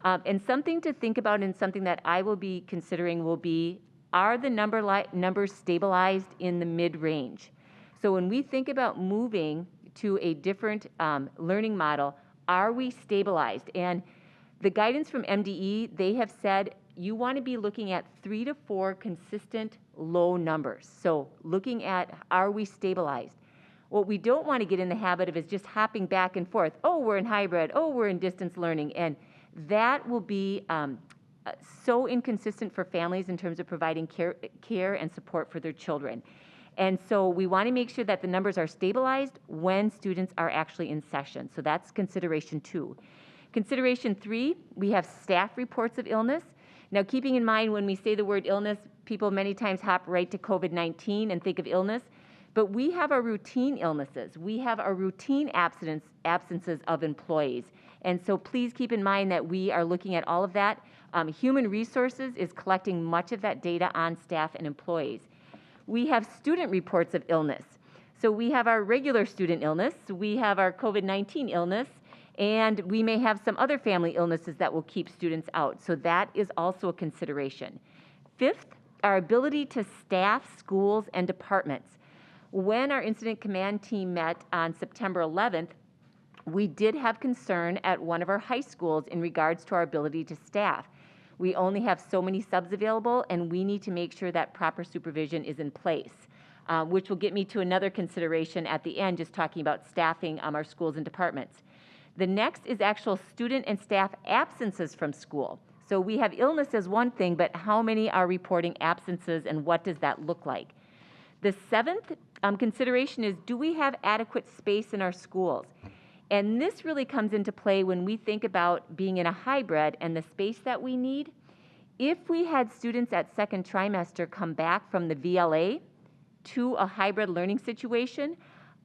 And something to think about, and something that I will be considering, will be, are the numbers stabilized in the mid-range? So when we think about moving to a different learning model, are we stabilized? And the guidance from MDE, they have said you want to be looking at 3 to 4 consistent low numbers. So looking at, are we stabilized? What we don't want to get in the habit of is just hopping back and forth. Oh, we're in hybrid. Oh, we're in distance learning. And that will be so inconsistent for families in terms of providing care and support for their children. And so we want to make sure that the numbers are stabilized when students are actually in session. So that's consideration 2. Consideration 3, we have staff reports of illness. Now, keeping in mind when we say the word illness, people many times hop right to COVID-19 and think of illness, but we have our routine illnesses. We have our routine absences of employees. And so please keep in mind that we are looking at all of that. Human Resources is collecting much of that data on staff and employees. We have student reports of illness. So we have our regular student illness, we have our COVID-19 illness, and we may have some other family illnesses that will keep students out. So that is also a consideration. 5th, our ability to staff schools and departments. When our incident command team met on September 11th, we did have concern at one of our high schools in regards to our ability to staff. We only have so many subs available, and we need to make sure that proper supervision is in place, which will get me to another consideration at the end, just talking about staffing our schools and departments. The next is actual student and staff absences from school. So we have illness as one thing, but how many are reporting absences, and what does that look like? The 7th consideration is, do we have adequate space in our schools? And this really comes into play when we think about being in a hybrid and the space that we need. If we had students at second trimester come back from the VLA to a hybrid learning situation,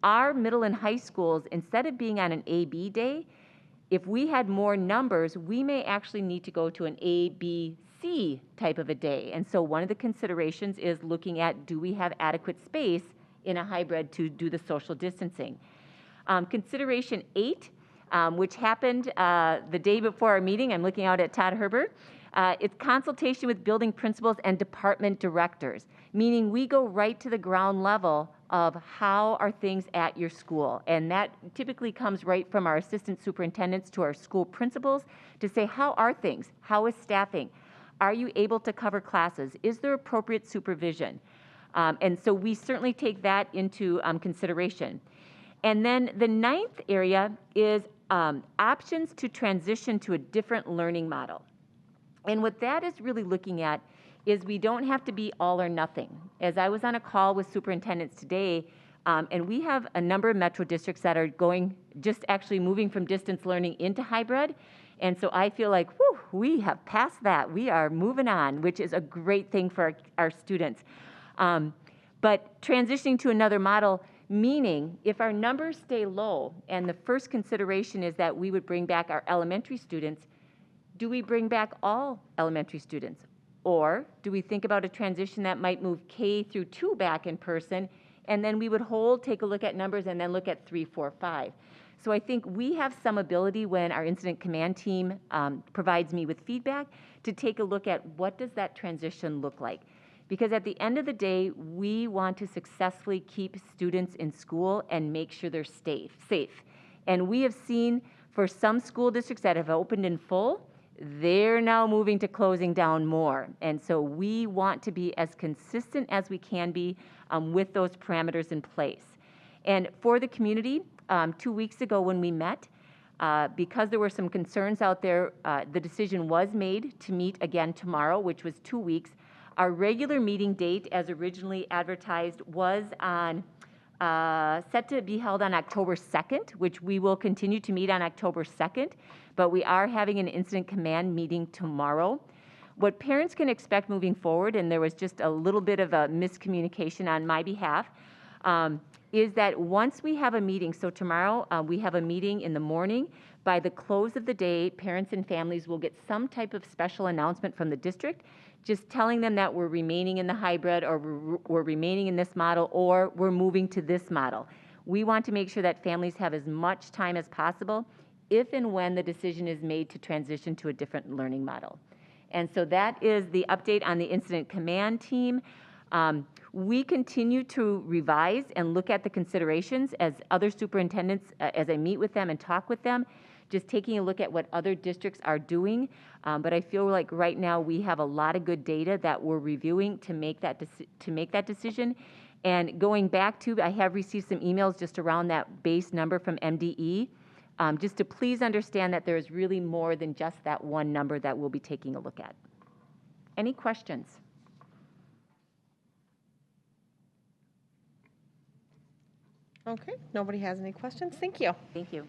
our middle and high schools, instead of being on an AB day, if we had more numbers, we may actually need to go to an ABC type of a day. And so one of the considerations is looking at, do we have adequate space in a hybrid to do the social distancing? Consideration 8, which happened the day before our meeting, I'm looking out at Todd Herbert, it's consultation with building principals and department directors, meaning we go right to the ground level of how are things at your school. And that typically comes right from our assistant superintendents to our school principals to say, how are things? How is staffing? Are you able to cover classes? Is there appropriate supervision? And so we certainly take that into consideration. And then the 9th area is options to transition to a different learning model. And what that is really looking at is we don't have to be all or nothing. As I was on a call with superintendents today, And we have a number of metro districts that are just actually moving from distance learning into hybrid. And so I feel like, whew, we have passed that. We are moving on, which is a great thing for our students. But transitioning to another model, meaning if our numbers stay low, and the first consideration is that we would bring back our elementary students, do we bring back all elementary students? Or do we think about a transition that might move K through 2 back in person, and then we would take a look at numbers, and then look at 3, 4, 5? So I think we have some ability when our incident command team provides me with feedback to take a look at what does that transition look like. Because at the end of the day, we want to successfully keep students in school and make sure they're safe. And we have seen for some school districts that have opened in full, they're now moving to closing down more. And so we want to be as consistent as we can be with those parameters in place. And for the community, 2 weeks ago when we met, because there were some concerns out there, the decision was made to meet again tomorrow, which was 2 weeks. Our regular meeting date, as originally advertised, was set to be held on October 2nd, which we will continue to meet on October 2nd, but we are having an incident command meeting tomorrow. What parents can expect moving forward, and there was just a little bit of a miscommunication on my behalf, is that once we have a meeting, so tomorrow we have a meeting in the morning, by the close of the day, parents and families will get some type of special announcement from the district, just telling them that we're remaining in the hybrid, or we're remaining in this model, or we're moving to this model. We want to make sure that families have as much time as possible if and when the decision is made to transition to a different learning model. And so that is the update on the incident command team. We continue to revise and look at the considerations as other superintendents, as I meet with them and talk with them, just taking a look at what other districts are doing. But I feel like right now we have a lot of good data that we're reviewing to make that decision. And going back to, I have received some emails just around that base number from MDE, just to please understand that there is really more than just that one number that we'll be taking a look at. Any questions?
Okay, nobody has any questions. Thank you.
Thank you.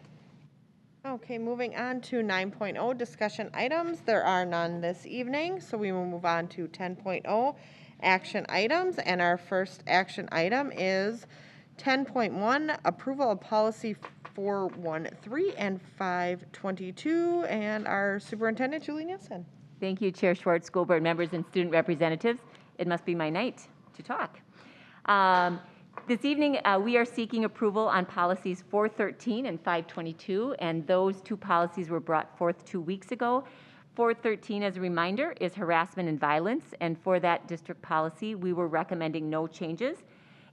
Okay, moving on to 9.0 discussion items. There are none this evening, so we will move on to 10.0 action items. And our first action item is 10.1 approval of policy 413 and 522. And our superintendent, Julie Nielsen.
Thank you, Chair Schwartz, school board members, and student representatives. It must be my night to talk. This evening, we are seeking approval on policies 413 and 522, and those two policies were brought forth 2 weeks ago. 413, as a reminder, is harassment and violence, and for that district policy, we were recommending no changes.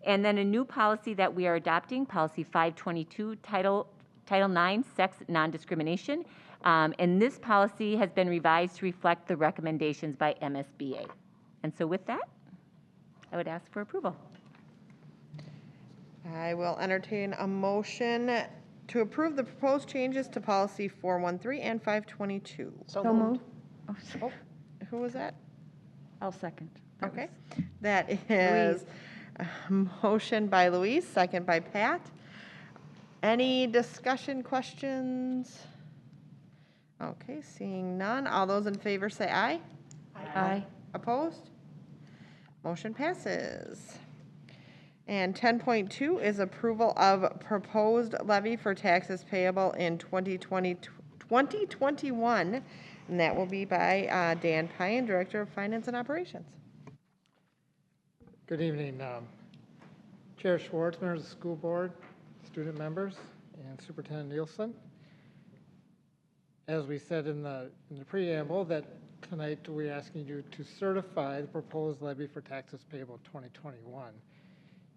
And then a new policy that we are adopting, policy 522, Title IX, sex non-discrimination, and this policy has been revised to reflect the recommendations by MSBA. And so with that, I would ask for approval.
I will entertain a motion to approve the proposed changes to policy 413 and 522.
So moved.
Oh, who was that?
I'll second.
Okay. That is a motion by Louise, second by Pat. Any discussion, questions? Okay, seeing none. All those in favor say aye.
Aye.
Opposed? Motion passes. And 10.2 is approval of proposed levy for taxes payable in 2021, and that will be by Dan Pine, Director of Finance and Operations.
Good evening, Chair Schwartz, members of the school board, student members, and Superintendent Nielsen. As we said in the preamble, that tonight we're asking you to certify the proposed levy for taxes payable in 2021.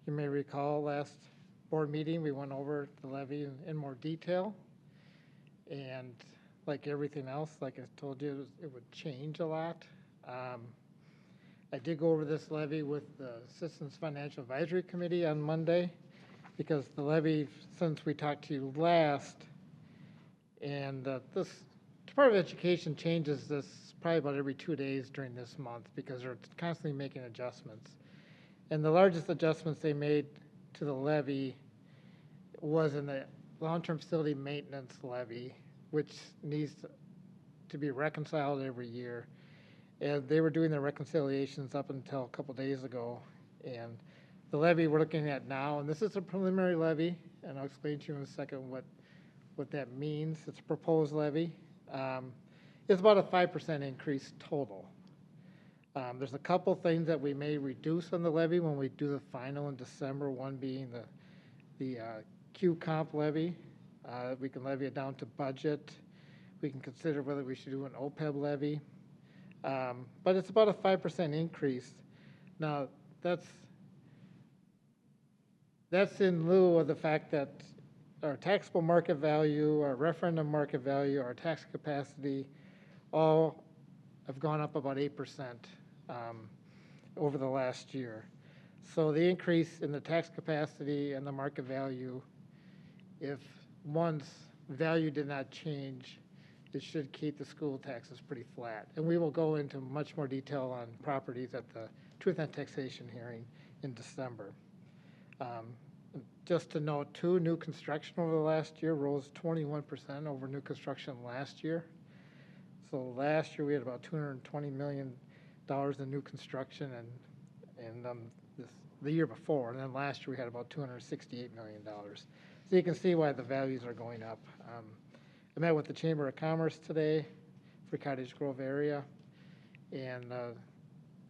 You may recall last board meeting, we went over the levy in more detail. And like everything else, like I told you, it would change a lot. I did go over this levy with the Assistance Financial Advisory Committee on Monday, because the levy, since we talked to you last, and this Department of Education changes this probably about every 2 days during this month, because they're constantly making adjustments. And the largest adjustments they made to the levy was in the long-term facility maintenance levy, which needs to be reconciled every year. And they were doing their reconciliations up until a couple days ago. And the levy we're looking at now, and this is a preliminary levy, and I'll explain to you in a second what that means. It's a proposed levy. It's about a 5% increase total. There's a couple things that we may reduce on the levy when we do the final in December, one being the Q comp levy. We can levy it down to budget. We can consider whether we should do an OPEB levy. But it's about a 5% increase. Now, that's in lieu of the fact that our taxable market value, our referendum market value, our tax capacity, all have gone up about 8% over the last year. So the increase in the tax capacity and the market value, if one's value did not change, it should keep the school taxes pretty flat. And we will go into much more detail on properties at the Truth and Taxation hearing in December. Just to note, too, new construction over the last year rose 21% over new construction last year. So last year we had about $220 million in new construction, and the year before, and then last year we had about $268 million. So you can see why the values are going up. I met with the Chamber of Commerce today for Cottage Grove area, and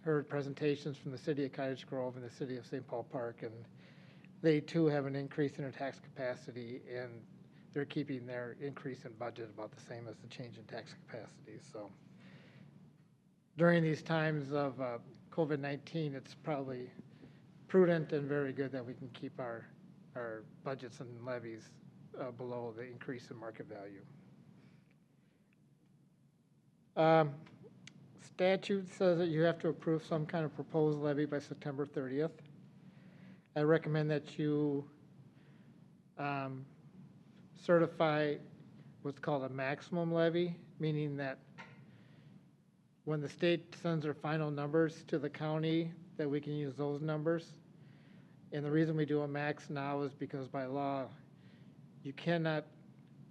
heard presentations from the city of Cottage Grove and the city of St. Paul Park, and they too have an increase in their tax capacity, and they're keeping their increase in budget about the same as the change in tax capacity. So during these times of COVID-19, it's probably prudent and very good that we can keep our budgets and levies below the increase in market value. Statute says that you have to approve some kind of proposed levy by September 30th. I recommend that you certify what's called a maximum levy, meaning that when the state sends their final numbers to the county, that we can use those numbers. And the reason we do a max now is because by law, you cannot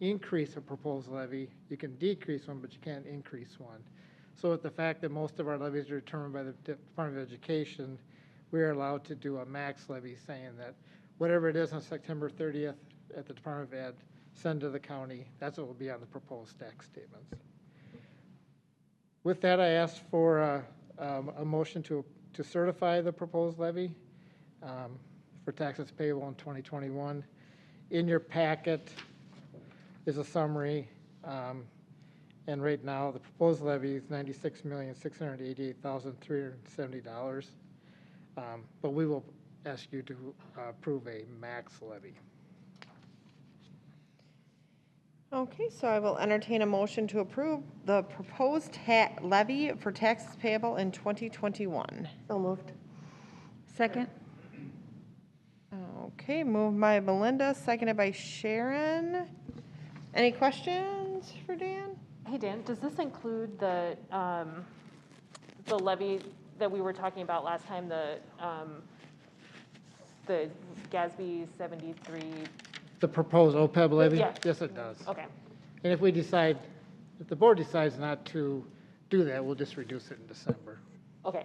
increase a proposed levy. You can decrease one, but you can't increase one. So with the fact that most of our levies are determined by the Department of Education, we are allowed to do a max levy saying that whatever it is on September 30th at the Department of Ed, send to the county. That's what will be on the proposed tax statements. With that, I ask for a motion to certify the proposed levy for taxes payable in 2021. In your packet is a summary, and right now the proposed levy is $96,688,370. But we will ask you to approve a max levy.
Okay, so I will entertain a motion to approve the proposed levy for taxes payable in 2021.
So moved.
Second?
Okay, moved by Belinda, seconded by Sharon. Any questions for Dan?
Hey, Dan, does this include the levy that we were talking about last time, the GASB 73?
The proposed OPEB levy?
Yeah.
Yes, it does.
Okay.
And if the board decides not to do that, we'll just reduce it in December.
Okay.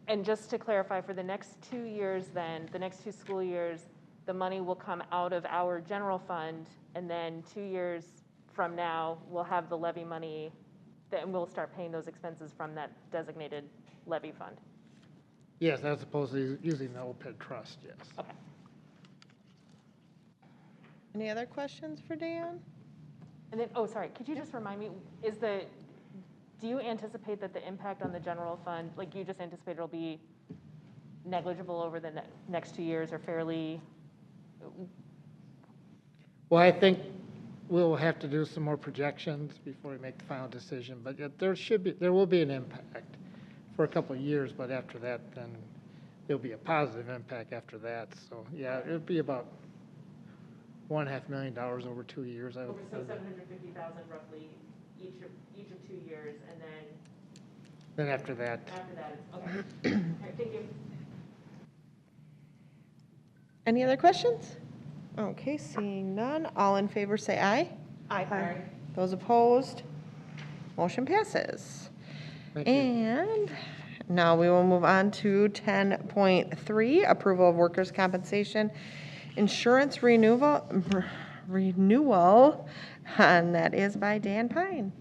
And just to clarify, for the next 2 years then, the next 2 school years, the money will come out of our general fund, and then 2 years from now, we'll have the levy money, and we'll start paying those expenses from that designated levy fund.
Yes, as opposed to using the OPEB trust, yes.
Okay.
Any other questions for Dan?
And then, oh, sorry, could you just remind me, do you anticipate that the impact on the general fund, like you just anticipate it'll be negligible over the next 2 years or fairly?
Well, I think we'll have to do some more projections before we make the final decision, but there will be an impact for a couple of years, but after that, then there'll be a positive impact after that. So yeah, it'll be about $1.5 million over 2 years.
So 750,000 roughly each of 2 years, and
then after that.
After that, it's okay. All right, thank you.
Any other questions? Okay, seeing none, all in favor say aye.
Aye.
Those opposed? Motion passes.
Thank you.
And now we will move on to 10.3, approval of workers' compensation insurance renewal, and that is by Dan Pine.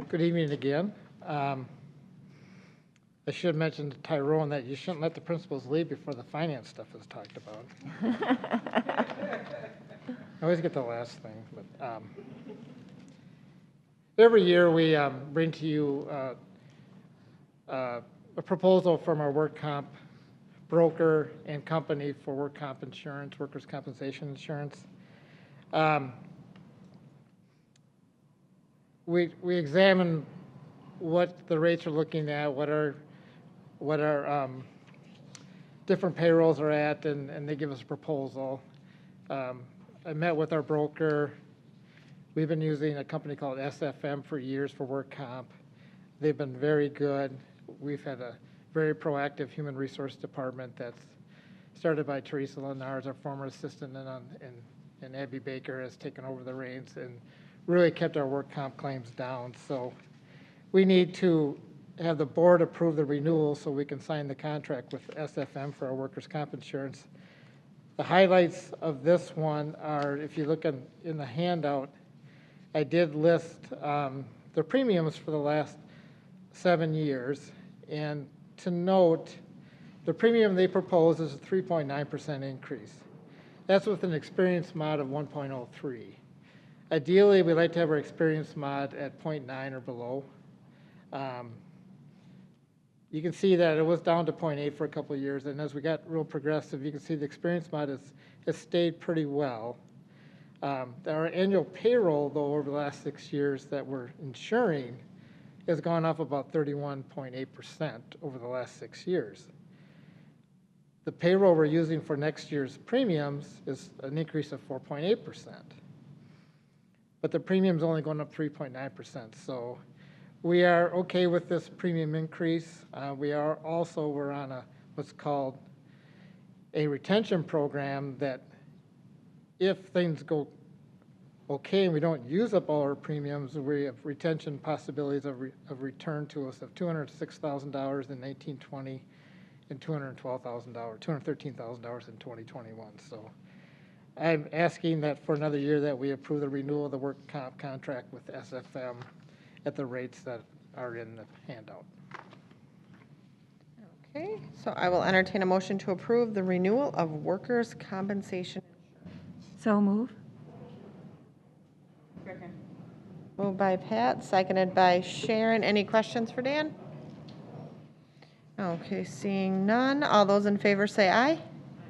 Good evening again. I should mention to Tyrone that you shouldn't let the principals leave before the finance stuff is talked about. I always get the last thing, but every year we bring to you a proposal from our work comp broker and company for work comp insurance, workers' compensation insurance. We examine what the rates are looking at, what our different payrolls are at, and they give us a proposal. I met with our broker. We've been using a company called SFM for years for work comp. They've been very good. We've had a very proactive human resource department that's started by Teresa Lenars, our former assistant, and Abby Baker has taken over the reins and really kept our work comp claims down. So we need to have the board approve the renewal so we can sign the contract with SFM for our workers' comp insurance. The highlights of this one are, if you look in the handout, I did list the premiums for the last 7 years. And to note, the premium they propose is a 3.9% increase. That's with an experience mod of 1.03. Ideally, we like to have our experience mod at 0.9 or below. You can see that it was down to 0.8 for a couple of years, and as we got real progressive, you can see the experience mod has stayed pretty well. Our annual payroll, though, over the last 6 years that we're insuring has gone up about 31.8% over the last 6 years. The payroll we're using for next year's premiums is an increase of 4.8%. But the premium's only going up 3.9%. So we are okay with this premium increase. We're on what's called a retention program that if things go okay and we don't use up all our premiums, we have retention possibilities of return to us of $206,000 in 1920 and $213,000 in 2021. So I'm asking that for another year that we approve the renewal of the work comp contract with SFM at the rates that are in the handout.
Okay, so I will entertain a motion to approve the renewal of workers' compensation.
So move.
Moved by Pat, seconded by Sharon. Any questions for Dan? Okay, seeing none. All those in favor say aye.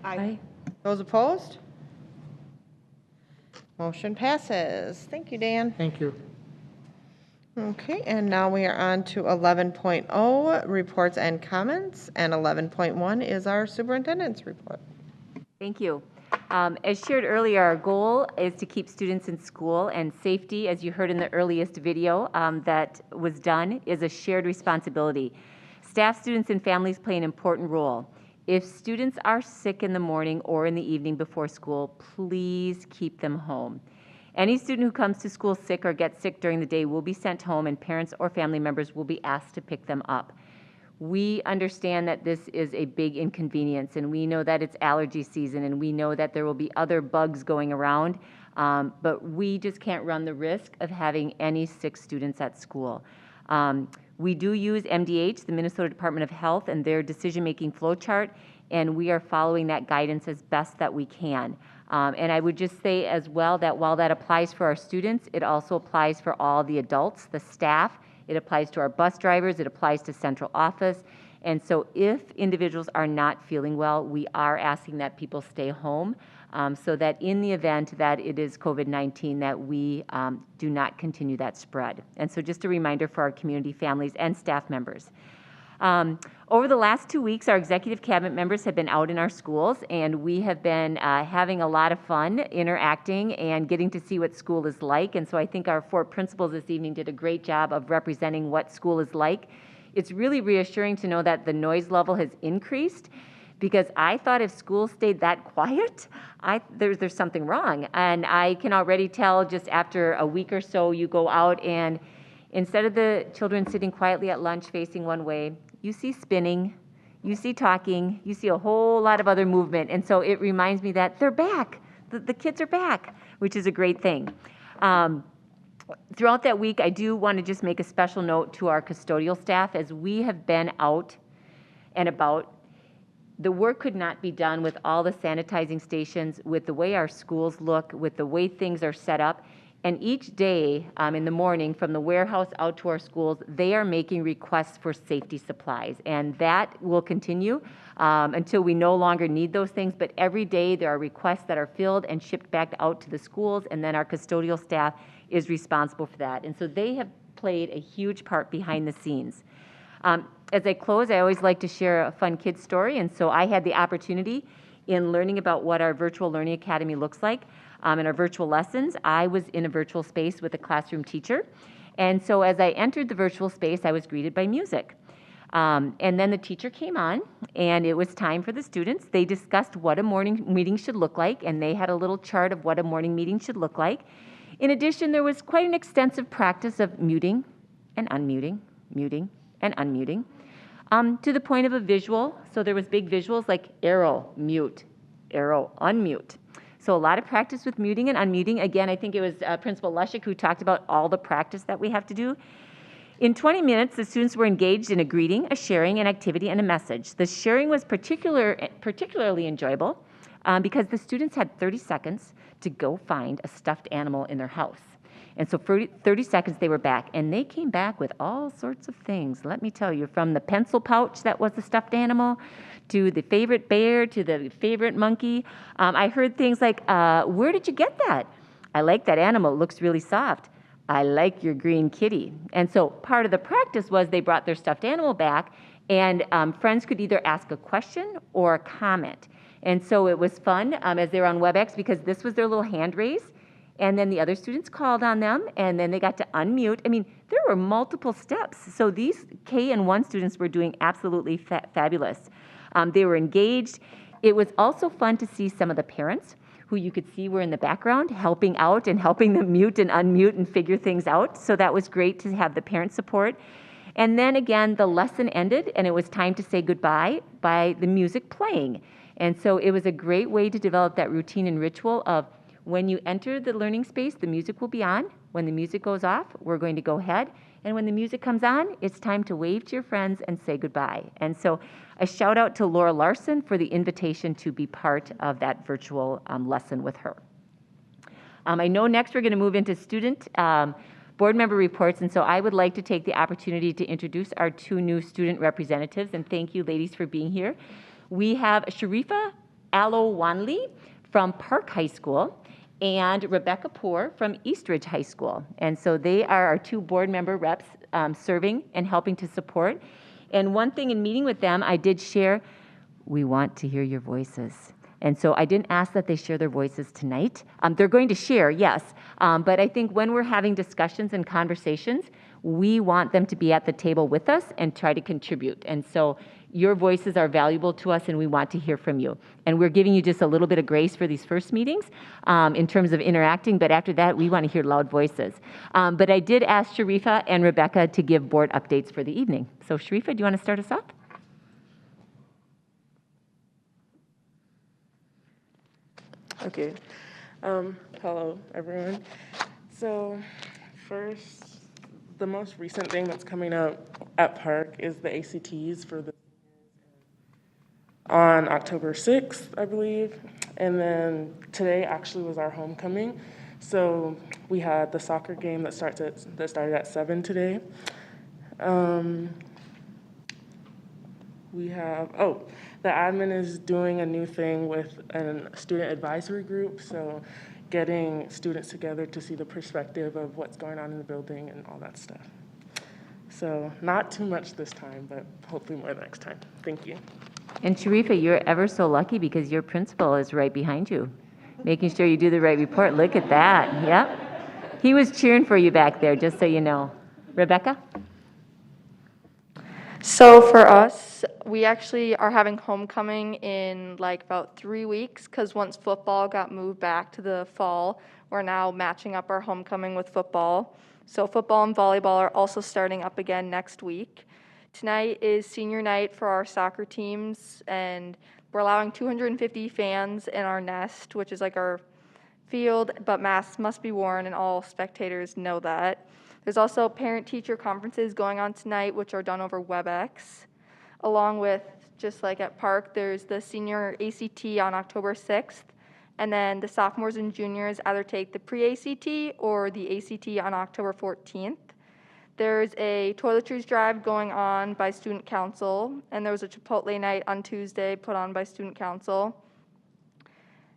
Aye.
Those opposed? Motion passes. Thank you, Dan.
Thank you.
Okay, and now we are on to 11.0, reports and comments, and 11.1 is our superintendent's report.
Thank you. As shared earlier, our goal is to keep students in school, and safety, as you heard in the earliest video that was done, is a shared responsibility. Staff, students, and families play an important role. If students are sick in the morning or in the evening before school, please keep them home. Any student who comes to school sick or gets sick during the day will be sent home, and parents or family members will be asked to pick them up. We understand that this is a big inconvenience, and we know that it's allergy season, and we know that there will be other bugs going around, but we just can't run the risk of having any sick students at school. We do use MDH, the Minnesota Department of Health, and their decision-making flow chart, and we are following that guidance as best that we can. And I would just say as well that while that applies for our students, it also applies for all the adults, the staff. It applies to our bus drivers. It applies to central office. And so if individuals are not feeling well, we are asking that people stay home so that in the event that it is COVID-19, that we do not continue that spread. And so just a reminder for our community, families, and staff members. Over the last 2 weeks, our executive cabinet members have been out in our schools, and we have been having a lot of fun interacting and getting to see what school is like. And so I think our 4 principals this evening did a great job of representing what school is like. It's really reassuring to know that the noise level has increased. because I thought if schools stayed that quiet, there's something wrong. And I can already tell just after a week or so, you go out and instead of the children sitting quietly at lunch facing one way, you see spinning, you see talking, you see a whole lot of other movement. And so it reminds me that they're back. The kids are back, which is a great thing. Throughout that week, I do want to just make a special note to our custodial staff as we have been out and about. The work could not be done with all the sanitizing stations, with the way our schools look, with the way things are set up. And each day in the morning, from the warehouse out to our schools, they are making requests for safety supplies. And that will continue until we no longer need those things. But every day there are requests that are filled and shipped back out to the schools, and then our custodial staff is responsible for that. And so they have played a huge part behind the scenes. As I close, I always like to share a fun kid story. And so I had the opportunity in learning about what our virtual learning academy looks like in our virtual lessons. I was in a virtual space with a classroom teacher. And so as I entered the virtual space, I was greeted by music. And then the teacher came on, and it was time for the students. They discussed what a morning meeting should look like, and they had a little chart of what a morning meeting should look like. In addition, there was quite an extensive practice of muting and unmuting, muting and unmuting, to the point of a visual. So there was big visuals like arrow, mute, arrow, unmute. So a lot of practice with muting and unmuting. Again, I think it was Principal Lushik who talked about all the practice that we have to do. In 20 minutes, the students were engaged in a greeting, a sharing, an activity, and a message. The sharing was particularly enjoyable because the students had 30 seconds to go find a stuffed animal in their house. And so for 30 seconds they were back, and they came back with all sorts of things. Let me tell you, from the pencil pouch that was the stuffed animal, to the favorite bear, to the favorite monkey. I heard things like, where did you get that? I like that animal, it looks really soft. I like your green kitty. And so part of the practice was they brought their stuffed animal back, and friends could either ask a question or a comment. And so it was fun as they were on WebEx, because this was their little hand raise. And then the other students called on them, and then they got to unmute. I mean, there were multiple steps. So these K and 1 students were doing absolutely fabulous. They were engaged. It was also fun to see some of the parents who you could see were in the background helping out and helping them mute and unmute and figure things out. So that was great to have the parent support. And then again, the lesson ended, and it was time to say goodbye by the music playing. And so it was a great way to develop that routine and ritual of, when you enter the learning space, the music will be on. When the music goes off, we're going to go ahead. And when the music comes on, it's time to wave to your friends and say goodbye. And so a shout out to Laura Larson for the invitation to be part of that virtual lesson with her. I know next we're going to move into student board member reports. And so I would like to take the opportunity to introduce our 2 new student representatives. And thank you, ladies, for being here. We have Sharifa Alowanli from Park High School, and Rebecca Poor from Eastridge High School. And so they are our 2 board member reps serving and helping to support. And one thing in meeting with them, I did share, we want to hear your voices. And so I didn't ask that they share their voices tonight. They're going to share, yes. But I think when we're having discussions and conversations, we want them to be at the table with us and try to contribute. And so your voices are valuable to us, and we want to hear from you. And we're giving you just a little bit of grace for these first meetings in terms of interacting, but after that, we want to hear loud voices. But I did ask Sharifa and Rebecca to give board updates for the evening. So Sharifa, do you want to start us off?
Okay. Hello, everyone. So first, the most recent thing that's coming up at Park is the ACTs for the on October 6th, I believe. And then today actually was our homecoming. So we had the soccer game that started at 7 today. We have, the admin is doing a new thing with a student advisory group. So getting students together to see the perspective of what's going on in the building and all that stuff. So not too much this time, but hopefully more next time. Thank you.
And Sharifa, you're ever so lucky because your principal is right behind you, making sure you do the right report. Look at that. Yep. He was cheering for you back there, just so you know. Rebecca?
So for us, we actually are having homecoming in like about 3 weeks because once football got moved back to the fall, we're now matching up our homecoming with football. So football and volleyball are also starting up again next week. Tonight is senior night for our soccer teams, and we're allowing 250 fans in our nest, which is like our field, but masks must be worn and all spectators know that. There's also parent-teacher conferences going on tonight, which are done over WebEx. Along with, just like at Park, there's the senior ACT on October 6th, and then the sophomores and juniors either take the pre-ACT or the ACT on October 14th. There's a toiletries drive going on by Student Council, and there was a Chipotle night on Tuesday put on by Student Council.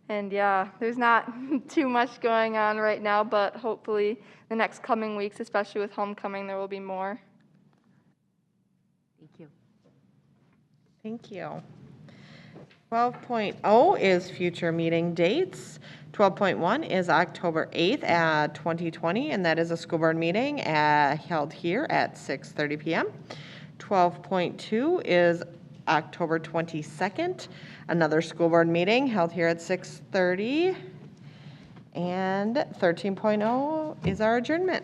And yeah, there's not too much going on right now, but hopefully the next coming weeks, especially with homecoming, there will be more.
Thank you.
Thank you. 12.0 is future meeting dates. 12.1 is October 8th at 2020, and that is a school board meeting held here at 6:30 p.m. 12.2 is October 22nd, another school board meeting held here at 6:30. And 13.0 is our adjournment.